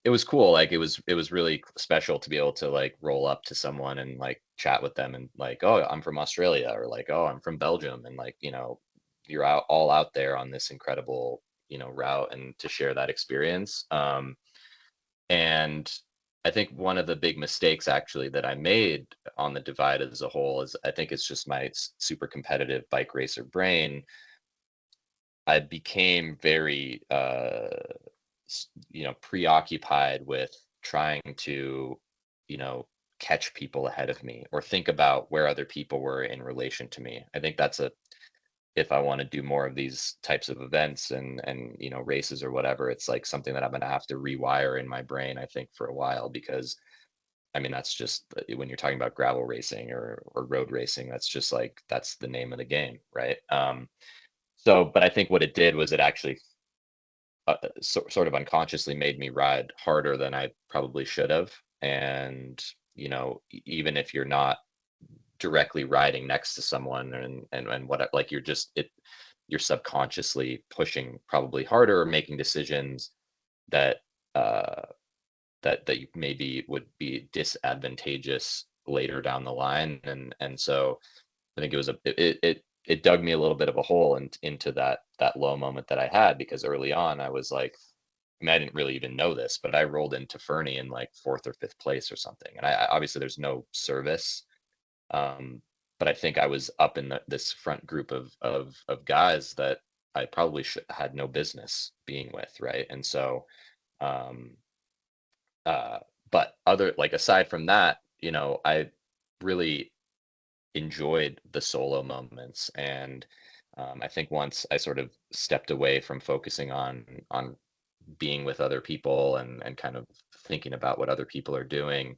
it was cool. Like it was really special to be able to like roll up to someone and like chat with them and like, oh, I'm from Australia, or like, oh, I'm from Belgium, and like, you're all out there on this incredible route, and to share that experience. And I think one of the big mistakes actually that I made on the divide as a whole is, I think it's just my super competitive bike racer brain. I became very preoccupied with trying to catch people ahead of me, or think about where other people were in relation to me. I think that's if I want to do more of these types of events and races or whatever, it's like something that I'm going to have to rewire in my brain, I think, for a while, because I mean, that's just, when you're talking about gravel racing or road racing, that's just like, that's the name of the game, right? But I think what it did was it actually sort of unconsciously made me ride harder than I probably should have. And even if you're not directly riding next to someone, and what, like, you're subconsciously pushing probably harder, or making decisions that that you maybe would be disadvantageous later down the line. And so I think it dug me a little bit of a hole into that low moment that I had, because early on I was like, I mean, I didn't really even know this, but I rolled into Fernie in like 4th or 5th place or something. And I obviously, there's no service, but I think I was up in this front group of guys that I probably had no business being with, right? And so but aside from that, I really enjoyed the solo moments. And I think once I sort of stepped away from focusing on being with other people, and kind of thinking about what other people are doing,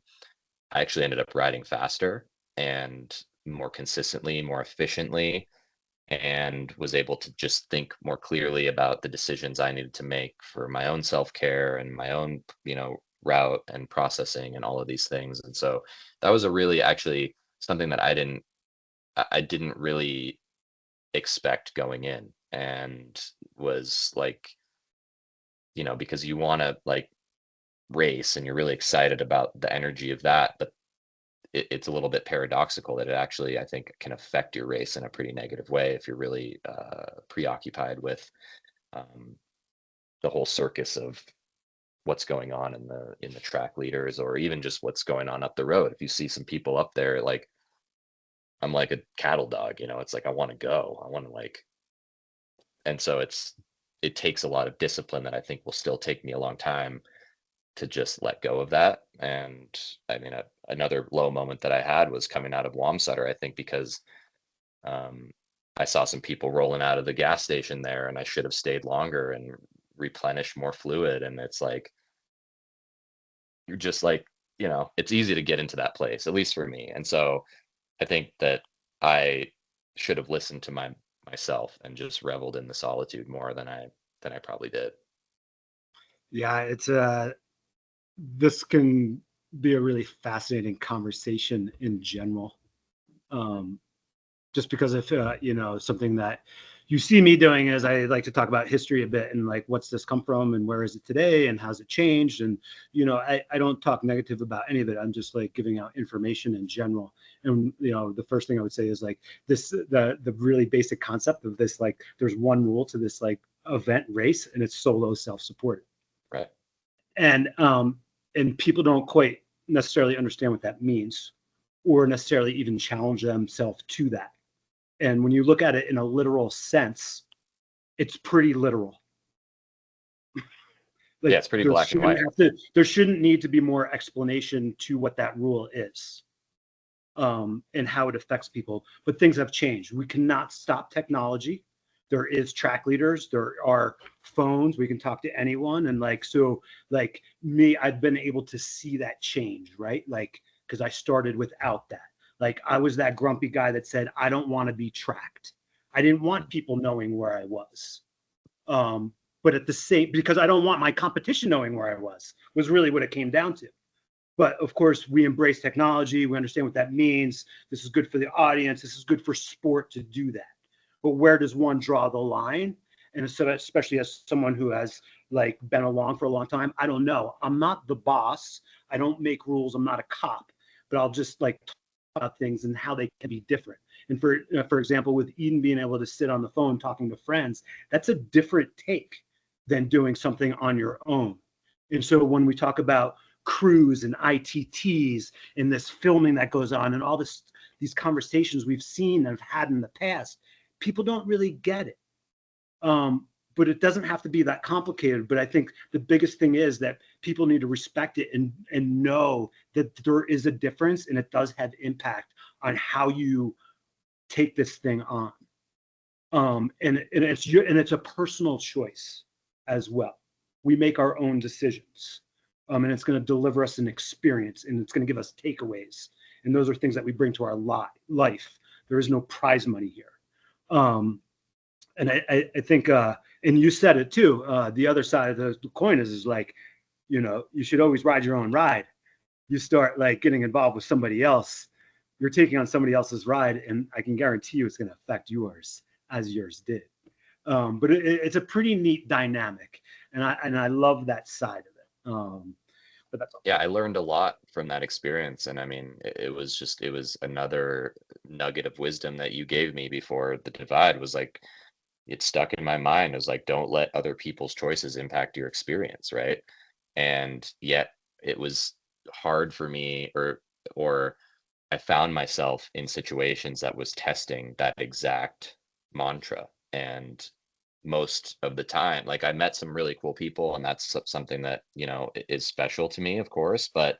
I actually ended up riding faster and more consistently, more efficiently, and was able to just think more clearly about the decisions I needed to make for my own self-care and my own, route and processing and all of these things. And so that was a really, actually, something that I didn't really expect going in, and was like, because you want to like race and you're really excited about the energy of that, but it's a little bit paradoxical that it actually, I think, can affect your race in a pretty negative way if you're really preoccupied with the whole circus of what's going on in the track leaders, or even just what's going on up the road. If you see some people up there, like, I'm like a cattle dog, you know, it's like, I want to go, I want to like, and so it takes a lot of discipline that I think will still take me a long time to just let go of that. And I mean, another low moment that I had was coming out of Wamsutter, I think, because I saw some people rolling out of the gas station there, and I should have stayed longer and replenished more fluid. And it's like, you're just like, you know, it's easy to get into that place, at least for me. And so I think that I should have listened to myself and just reveled in the solitude more than I probably did. Yeah, it's this can be a really fascinating conversation in general. Just because if you know, something that you see me doing is I like to talk about history a bit and like, what's this come from and where is it today and how's it changed? And, you know, I don't talk negative about any of it. I'm just like giving out information in general. And, you know, the first thing I would say is like this, the really basic concept of this, like there's one rule to this like event race, and it's solo self-supported. Right. And people don't quite necessarily understand what that means, or necessarily even challenge themselves to that. And when you look at it in a literal sense, it's pretty literal. Like, yeah, it's pretty black and white. There shouldn't need to be more explanation to what that rule is, and how it affects people. But things have changed. We cannot stop technology. There is track leaders. There are phones. We can talk to anyone. And like, so like me, I've been able to see that change, right? Like, because I started without that. Like, I was that grumpy guy that said, I don't want to be tracked. I didn't want people knowing where I was. But at the same, because I don't want my competition knowing where I was really what it came down to. But of course, we embrace technology. We understand what that means. This is good for the audience. This is good for sport to do that. But where does one draw the line? And so, especially as someone who has like been along for a long time, I don't know. I'm not the boss. I don't make rules. I'm not a cop. But I'll just like about things and how they can be different. And for example, with Edyn being able to sit on the phone talking to friends, that's a different take than doing something on your own. And so when we talk about crews and ITTs and this filming that goes on and all these conversations we've seen and have had in the past, people don't really get it. But it doesn't have to be that complicated. But I think the biggest thing is that people need to respect it and know that there is a difference, and it does have impact on how you take this thing on. And it's a personal choice as well. We make our own decisions, and it's going to deliver us an experience, and it's going to give us takeaways. And those are things that we bring to our life. There is no prize money here. And I think, and you said it too, the other side of the coin is like, you know, you should always ride your own ride. You start like getting involved with somebody else, you're taking on somebody else's ride, and I can guarantee you it's going to affect yours as yours did. But it's a pretty neat dynamic, and I love that side of it. But that's all. Yeah, I learned a lot from that experience, and I mean, it was another nugget of wisdom that you gave me before the divide. Was like, it stuck in my mind. It was like, don't let other people's choices impact your experience, right? And yet it was hard for me, or I found myself in situations that was testing that exact mantra. And most of the time, like, I met some really cool people, and that's something that, you know, is special to me, of course. But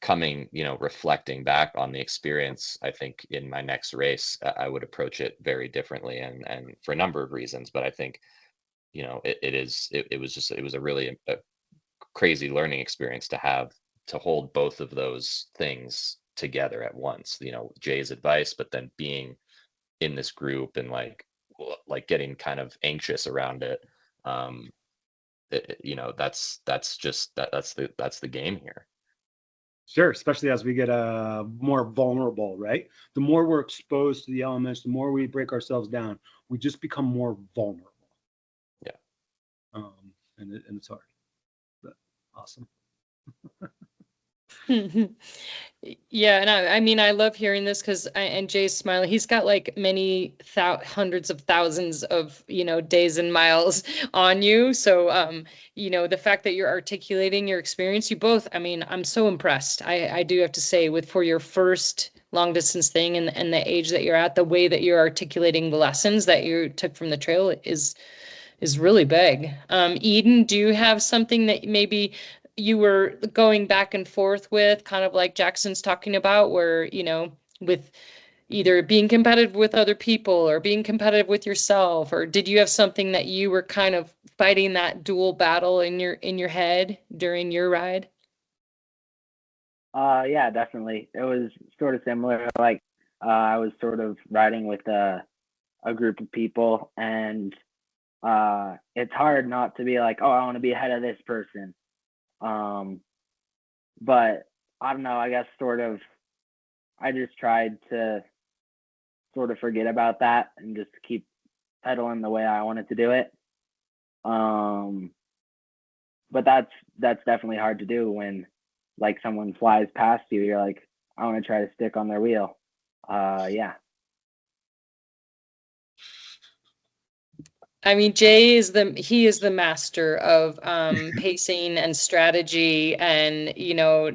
coming, you know, reflecting back on the experience, I think in my next race, I would approach it very differently, and for a number of reasons. But I think, you know, it was a really a crazy learning experience to hold both of those things together at once. You know, Jay's advice, but then being in this group and like getting kind of anxious around it. You know, that's the game here. Sure, especially as we get more vulnerable, right? The more we're exposed to the elements, the more we break ourselves down, we just become more vulnerable. Yeah. And it's hard, but awesome. Yeah, and I mean, I love hearing this because, and Jay's smiling. He's got like many hundreds of thousands of, days and miles on you. So, the fact that you're articulating your experience, you both, I mean, I'm so impressed. I do have to say, for your first long distance thing and the age that you're at, the way that you're articulating the lessons that you took from the trail is really big. Edyn, do you have something that maybe you were going back and forth with, kind of like Jackson's talking about, where, with either being competitive with other people or being competitive with yourself, or did you have something that you were kind of fighting that dual battle in your head during your ride? Yeah, definitely. It was sort of similar. Like, I was sort of riding with a group of people, and it's hard not to be like, oh, I want to be ahead of this person. But I don't know, I guess I just tried to sort of forget about that and just keep pedaling the way I wanted to do it. But that's definitely hard to do when like someone flies past you. You're like, I want to try to stick on their wheel. Yeah. I mean, Jay is the master of pacing and strategy, and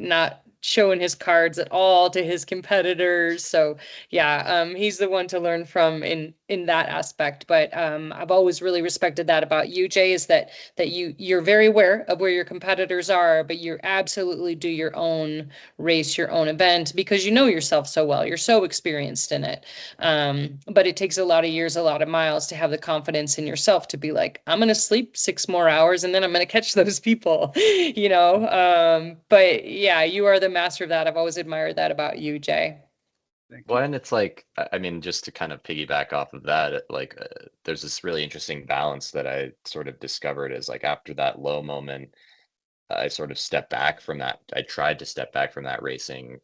not showing his cards at all to his competitors. So yeah, he's the one to learn from in that aspect. But I've always really respected that about you, Jay, is that you're very aware of where your competitors are, but you absolutely do your own race, your own event, because you know yourself so well. You're so experienced in it. But it takes a lot of years, a lot of miles to have the confidence in yourself to be like, I'm going to sleep 6 more hours and then I'm going to catch those people, but yeah, you are the master of that. I've always admired that about you, Jay. Thank Well, you. and it's like, I mean, just to kind of piggyback off of that, like, there's this really interesting balance that I sort of discovered is like after that low moment, I sort of stepped back from that. I tried to step back from that racing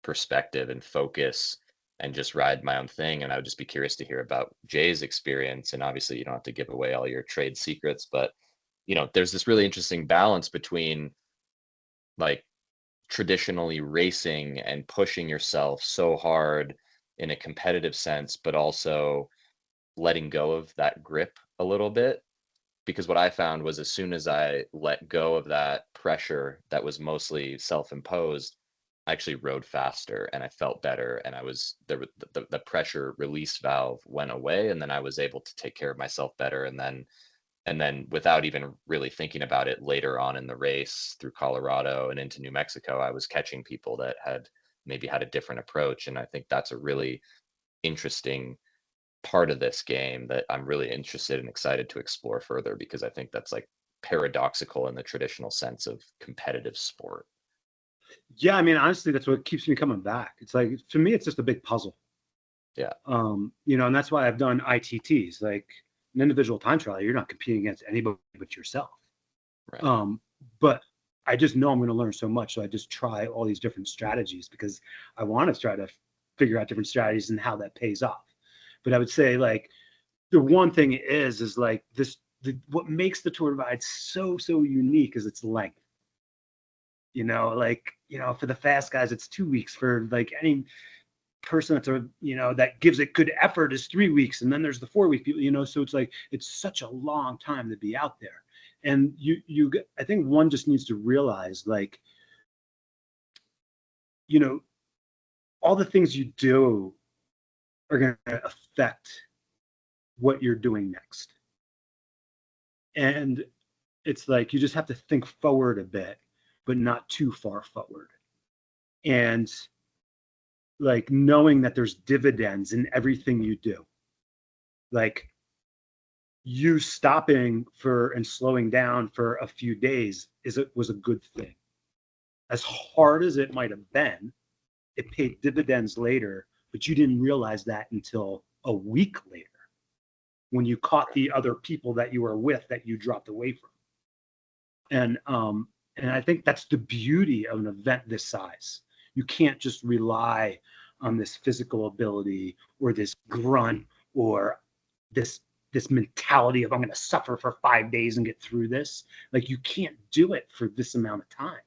perspective and focus and just ride my own thing. And I would just be curious to hear about Jay's experience. And obviously, you don't have to give away all your trade secrets, but there's this really interesting balance between like traditionally racing and pushing yourself so hard in a competitive sense, but also letting go of that grip a little bit. Because what I found was as soon as I let go of that pressure that was mostly self-imposed, I actually rode faster and I felt better. And I was there, the pressure release valve went away, and then I was able to take care of myself better. And then without even really thinking about it later on in the race through Colorado and into New Mexico, I was catching people that had maybe had a different approach. And I think that's a really interesting part of this game that I'm really interested and excited to explore further, because I think that's like paradoxical in the traditional sense of competitive sport. Yeah, I mean, honestly, that's what keeps me coming back. It's like, to me, it's just a big puzzle. Yeah. And that's why I've done ITTs, like an individual time trial. You're not competing against anybody but yourself. Right. But I just know I'm going to learn so much. So I just try all these different strategies because I want to try to figure out different strategies and how that pays off. But I would say like the one thing is like what makes the Tour Divide so unique is its length. For the fast guys, it's 2 weeks. For like any person that gives it good effort is 3 weeks, and then there's the 4 week people. So it's like it's such a long time to be out there, and I think one just needs to realize like all the things you do are going to affect what you're doing next, and it's like you just have to think forward a bit, but not too far forward, and like knowing that there's dividends in everything you do. Like you stopping and slowing down for a few days was a good thing. As hard as it might have been, it paid dividends later, but you didn't realize that until a week later when you caught the other people that you were with that you dropped away from. And I think that's the beauty of an event this size. You can't just rely on this physical ability or this grunt or this mentality of I'm going to suffer for 5 days and get through this. Like you can't do it for this amount of time.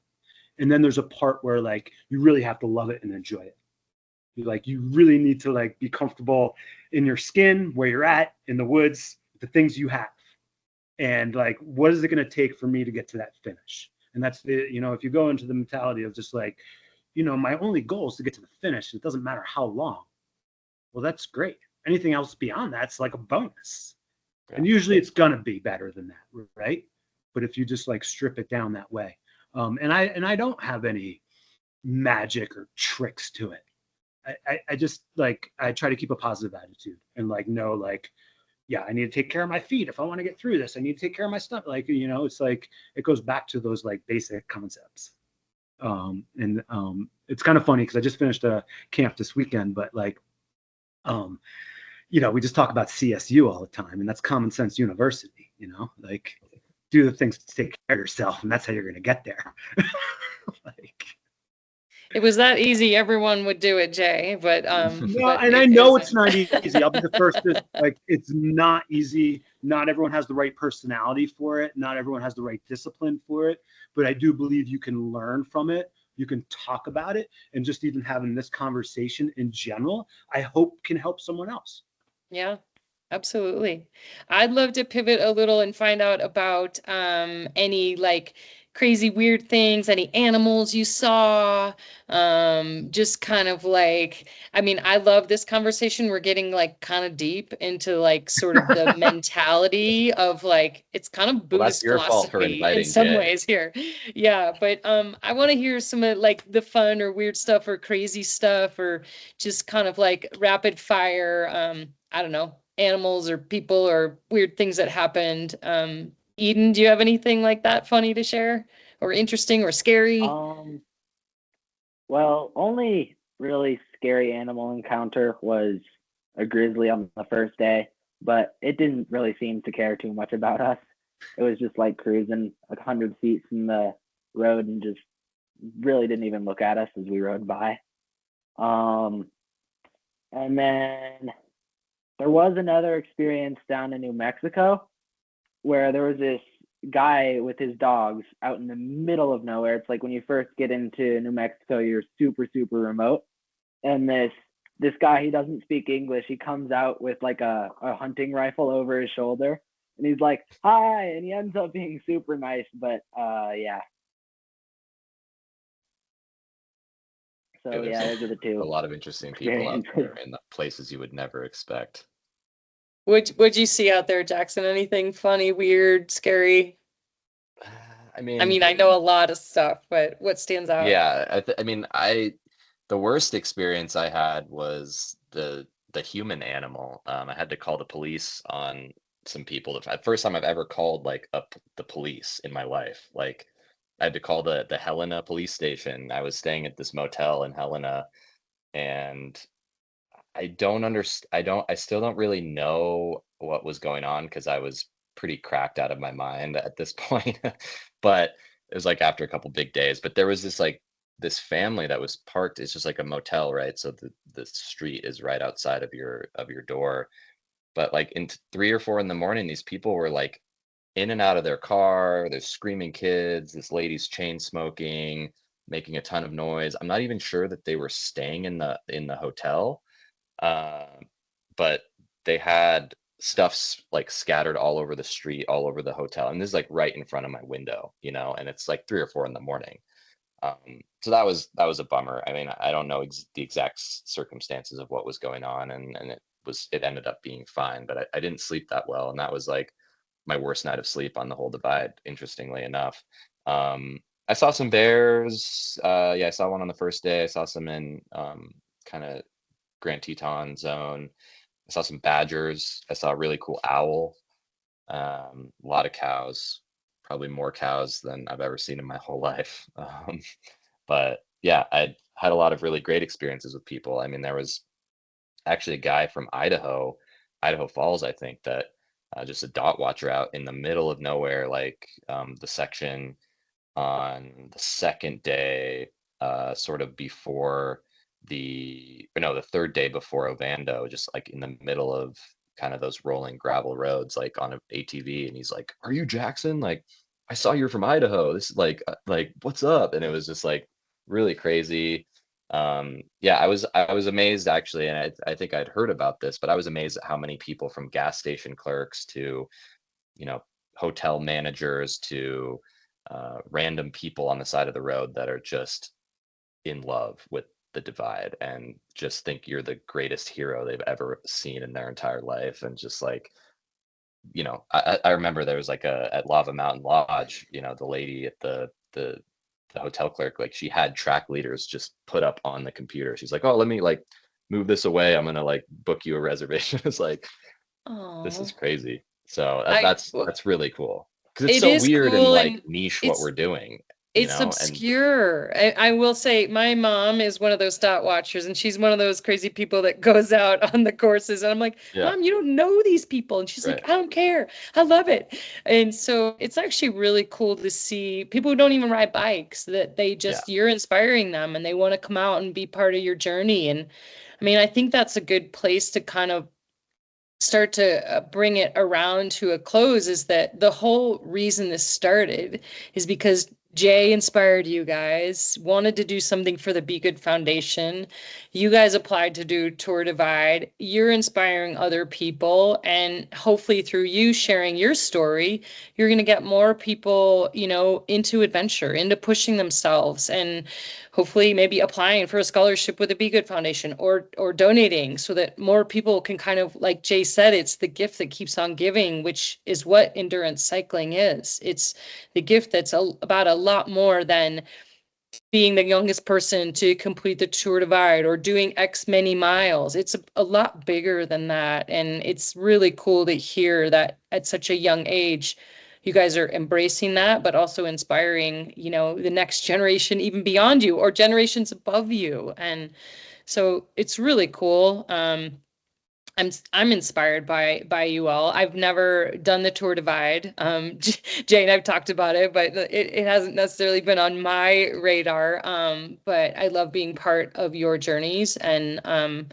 And then there's a part where like you really have to love it and enjoy it. You really need to like be comfortable in your skin, where you're at, in the woods, the things you have. And like, what is it going to take for me to get to that finish? And that's the, if you go into the mentality of just like, my only goal is to get to the finish. It doesn't matter how long. Well, that's great. Anything else beyond that's like a bonus. Yeah. And usually it's going to be better than that, right? But if you just like strip it down that way. And I don't have any magic or tricks to it. I just like, I try to keep a positive attitude and like, know like, yeah, I need to take care of my feet. If I want to get through this, I need to take care of my stomach. Like, it's like, it goes back to those like basic concepts. It's kind of funny because I just finished a camp this weekend, but like, we just talk about CSU all the time, and that's Common Sense University, like do the things to take care of yourself, and that's how you're going to get there. Like, it was that easy, everyone would do it, Jay. But no, and I know it's not easy. I'll be the first to like, it's not easy. Not everyone has the right personality for it. Not everyone has the right discipline for it. But I do believe you can learn from it. You can talk about it, and just even having this conversation in general, I hope can help someone else. Yeah, absolutely. I'd love to pivot a little and find out about any like crazy weird things, any animals you saw, just kind of like, I mean, I love this conversation. We're getting like kind of deep into like sort of the mentality of like, it's kind of Buddhist philosophy in some ways here. Yeah, but I want to hear some of like the fun or weird stuff or crazy stuff, or just kind of like rapid fire, I don't know, animals or people or weird things that happened. Edyn, do you have anything like that funny to share, or interesting or scary? Well, only really scary animal encounter was a grizzly on the first day, but it didn't really seem to care too much about us. It was just like cruising 100 feet from the road and just really didn't even look at us as we rode by. And then there was another experience down in New Mexico where there was this guy with his dogs out in the middle of nowhere. It's like when you first get into New Mexico, you're super, super remote. And this guy, he doesn't speak English. He comes out with like a hunting rifle over his shoulder, and he's like, "Hi," and he ends up being super nice. But yeah. So yeah, those are the two. A lot of interesting people out there in the places you would never expect. What'd you see out there, Jackson? Anything funny, weird, scary? I mean, I know a lot of stuff, but what stands out? Yeah, the worst experience I had was the human animal. I had to call the police on some people. The first time I've ever called like the police in my life. Like, I had to call the Helena police station. I was staying at this motel in Helena, and I still don't really know what was going on because I was pretty cracked out of my mind at this point. But it was like after a couple big days. But there was this family that was parked. It's just like a motel, right? So the street is right outside of your door. But like in 3 or 4 in the morning, these people were like in and out of their car. There's screaming kids. This lady's chain smoking, making a ton of noise. I'm not even sure that they were staying in the hotel. But they had stuff like scattered all over the street, all over the hotel. And this is like right in front of my window, and it's like 3 or 4 in the morning. So that was a bummer. I mean, I don't know the exact circumstances of what was going on, and it ended up being fine, but I didn't sleep that well. And that was like my worst night of sleep on the whole divide, interestingly enough. I saw some bears. Yeah, I saw one on the first day. I saw some in kind of Grand Teton zone. I saw some badgers. I saw a really cool owl. A lot of cows, probably more cows than I've ever seen in my whole life. But yeah, I had a lot of really great experiences with people. I mean, there was actually a guy from Idaho Falls, I think, that just a dot watcher out in the middle of nowhere, like the section on the second day, sort of before the third day before Ovando, just like in the middle of kind of those rolling gravel roads, like on an ATV. And he's like, "Are you Jackson?" Like, I saw you're from Idaho. This is like, what's up? And it was just like really crazy. Yeah, I was amazed actually, and I think I'd heard about this, but I was amazed at how many people from gas station clerks to, you know, hotel managers to random people on the side of the road that are just in love with the divide and just think you're the greatest hero they've ever seen in their entire life. And just like, you know, I remember there was like at Lava Mountain Lodge, you know, the lady at the hotel clerk, like she had track leaders just put up on the computer. She's like, oh, let me like move this away. I'm gonna like book you a reservation. It's like, this is Oh, crazy. So I that's really cool because it's it so is weird and cool, like and niche what it's we're doing, you it's know? And obscure. I will say my mom is one of those dot watchers, and she's one of those crazy people that goes out on the courses. And I'm like, yeah, Mom, you don't know these people. And she's like, right. I don't care. I love it. And so it's actually really cool to see people who don't even ride bikes, that they Yeah. just, you're inspiring them and they want to come out and be part of your journey. And I mean, I think that's a good place to kind of start to bring it around to a close, is that the whole reason this started is because Jay inspired you guys, wanted to do something for the Be Good Foundation. You guys applied to do Tour Divide. You're inspiring other people. And hopefully through you sharing your story, you're going to get more people, you know, into adventure, into pushing themselves, and hopefully maybe applying for a scholarship with the Be Good Foundation, or donating, so that more people can kind of, like Jay said, it's the gift that keeps on giving, which is what endurance cycling is. It's the gift that's about a lot more than being the youngest person to complete the Tour Divide or doing X many miles. It's a lot bigger than that. And it's really cool to hear that at such a young age, you guys are embracing that, but also inspiring, you know, the next generation, even beyond you or generations above you. And so it's really cool. I'm inspired by you all. I've never done the Tour Divide. Jane, I've talked about it, but it hasn't necessarily been on my radar. But I love being part of your journeys, and I'm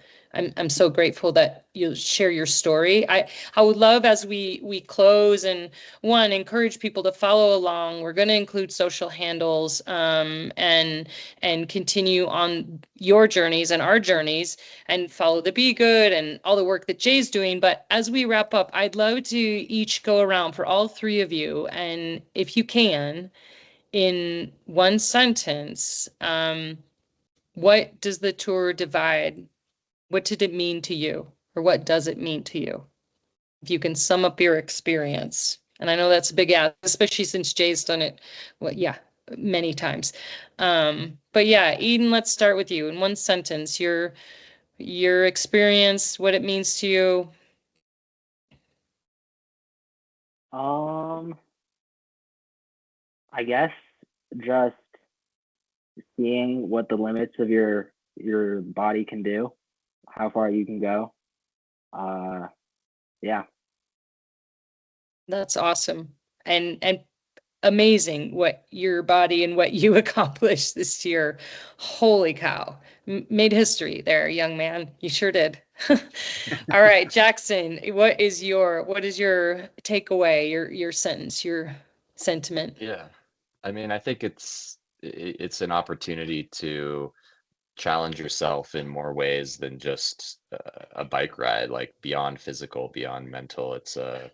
so grateful that you share your story. I would love, as we close, and one, encourage people to follow along. We're going to include social handles, and continue on your journeys and our journeys, and follow the Be Good and all the work that Jay's doing. But as we wrap up, I'd love to each go around for all three of you, and if you can, in one sentence, what does the Tour Divide, what did it mean to you, or what does it mean to you? If you can sum up your experience. And I know that's a big ask, especially since Jay's done it, well, yeah, many times. But yeah, Edyn, let's start with you in one sentence. Your experience, what it means to you. I guess just seeing what the limits of your body can do, how far you can go. Yeah. That's awesome. And amazing what your body and what you accomplished this year. Holy cow. Made history there, young man. You sure did. All right, Jackson, what is your takeaway, your sentence, your sentiment? Yeah. I mean, I think it's an opportunity to challenge yourself in more ways than just a bike ride, like beyond physical, beyond mental. It's a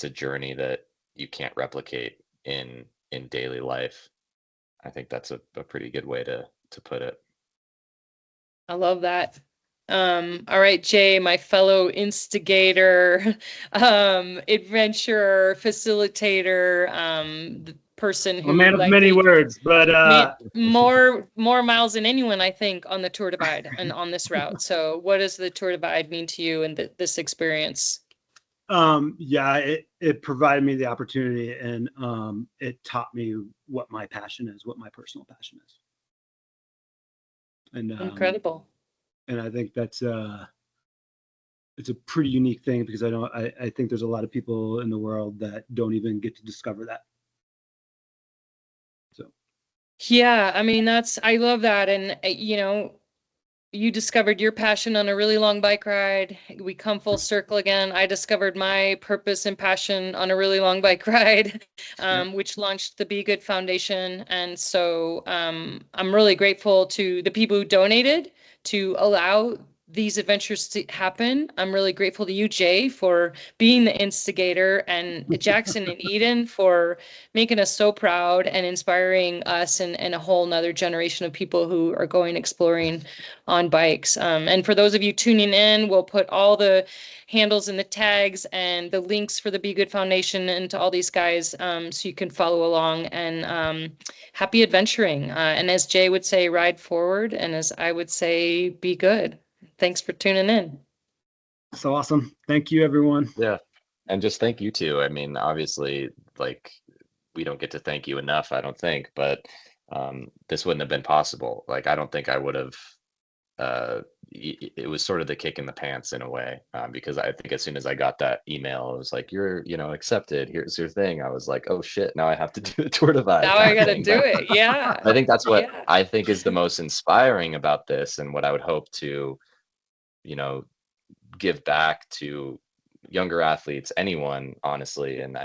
journey that you can't replicate in daily life. I think that's a pretty good way to put it. I love that. All right, Jay, my fellow instigator, adventurer, facilitator, the person A who man of many likely words, but made more miles than anyone, I think, on the Tour Divide and on this route. So what does the Tour Divide mean to you and this experience? yeah, it provided me the opportunity, and it taught me what my passion is, what my personal passion is. And Incredible. and I think that's it's a pretty unique thing, because I think there's a lot of people in the world that don't even get to discover that. So Yeah, I mean, I love that. And, you know, you discovered your passion on a really long bike ride. We come full circle again. I discovered my purpose and passion on a really long bike ride, which launched the Be Good Foundation. And so I'm really grateful to the people who donated to allow these adventures to happen. I'm really grateful to you, Jay, for being the instigator, and Jackson and Edyn for making us so proud and inspiring us and a whole nother generation of people who are going exploring on bikes. And for those of you tuning in, we'll put all the handles and the tags and the links for the Be Good Foundation and to all these guys, so you can follow along, and happy adventuring. And as Jay would say, ride forward. And as I would say, be good. Thanks for tuning in. So awesome. Thank you, everyone. Yeah. And just thank you too. I mean, obviously, like, we don't get to thank you enough, I don't think, but this wouldn't have been possible. Like, I don't think I would have, it was sort of the kick in the pants in a way, because I think as soon as I got that email, it was like, you're, accepted, here's your thing. I was like, oh shit, now I have to do the Tour Divide. Now I got to do it. Yeah. I think that's what I think is the most inspiring about this, and what I would hope to, give back to younger athletes, anyone, honestly. And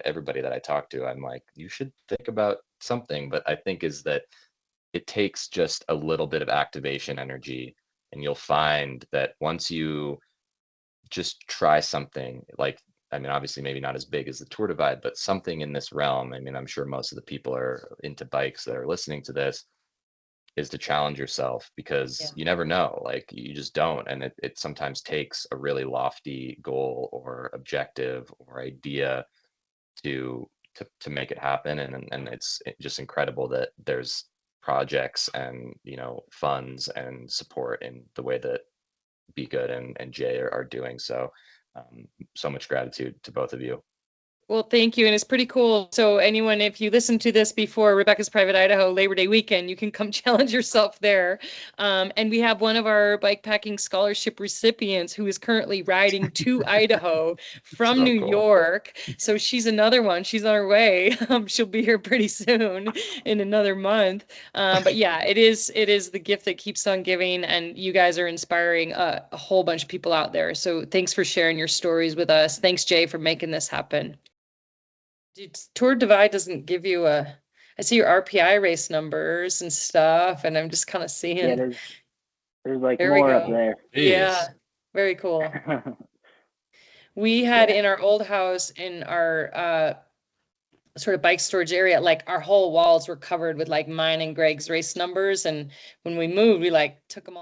everybody that I talk to, I'm like, you should think about something. But I think is that it takes just a little bit of activation energy, and you'll find that once you just try something, like, I mean, obviously maybe not as big as the Tour Divide, but something in this realm. I mean, I'm sure most of the people are into bikes that are listening to this, is to challenge yourself, because you never know, like, you just don't. And it sometimes takes a really lofty goal or objective or idea to make it happen. And it's just incredible that there's projects and, funds and support in the way that Be Good and Jay are doing. So so much gratitude to both of you. Well, thank you. And it's pretty cool. So anyone, if you listen to this before Rebecca's Private Idaho Labor Day weekend, you can come challenge yourself there. And we have one of our bikepacking scholarship recipients who is currently riding to Idaho from New York. So she's another one. She's on her way. She'll be here pretty soon, in another month. But yeah, it is the gift that keeps on giving. And you guys are inspiring a whole bunch of people out there. So thanks for sharing your stories with us. Thanks, Jay, for making this happen. Tour Divide doesn't give you I see your RPI race numbers and stuff, and I'm just kind of seeing. Yeah, there's like more up there. Yeah, very cool. We had in our old house, in our sort of bike storage area, like, our whole walls were covered with like mine and Greg's race numbers, and when we moved, we like took them all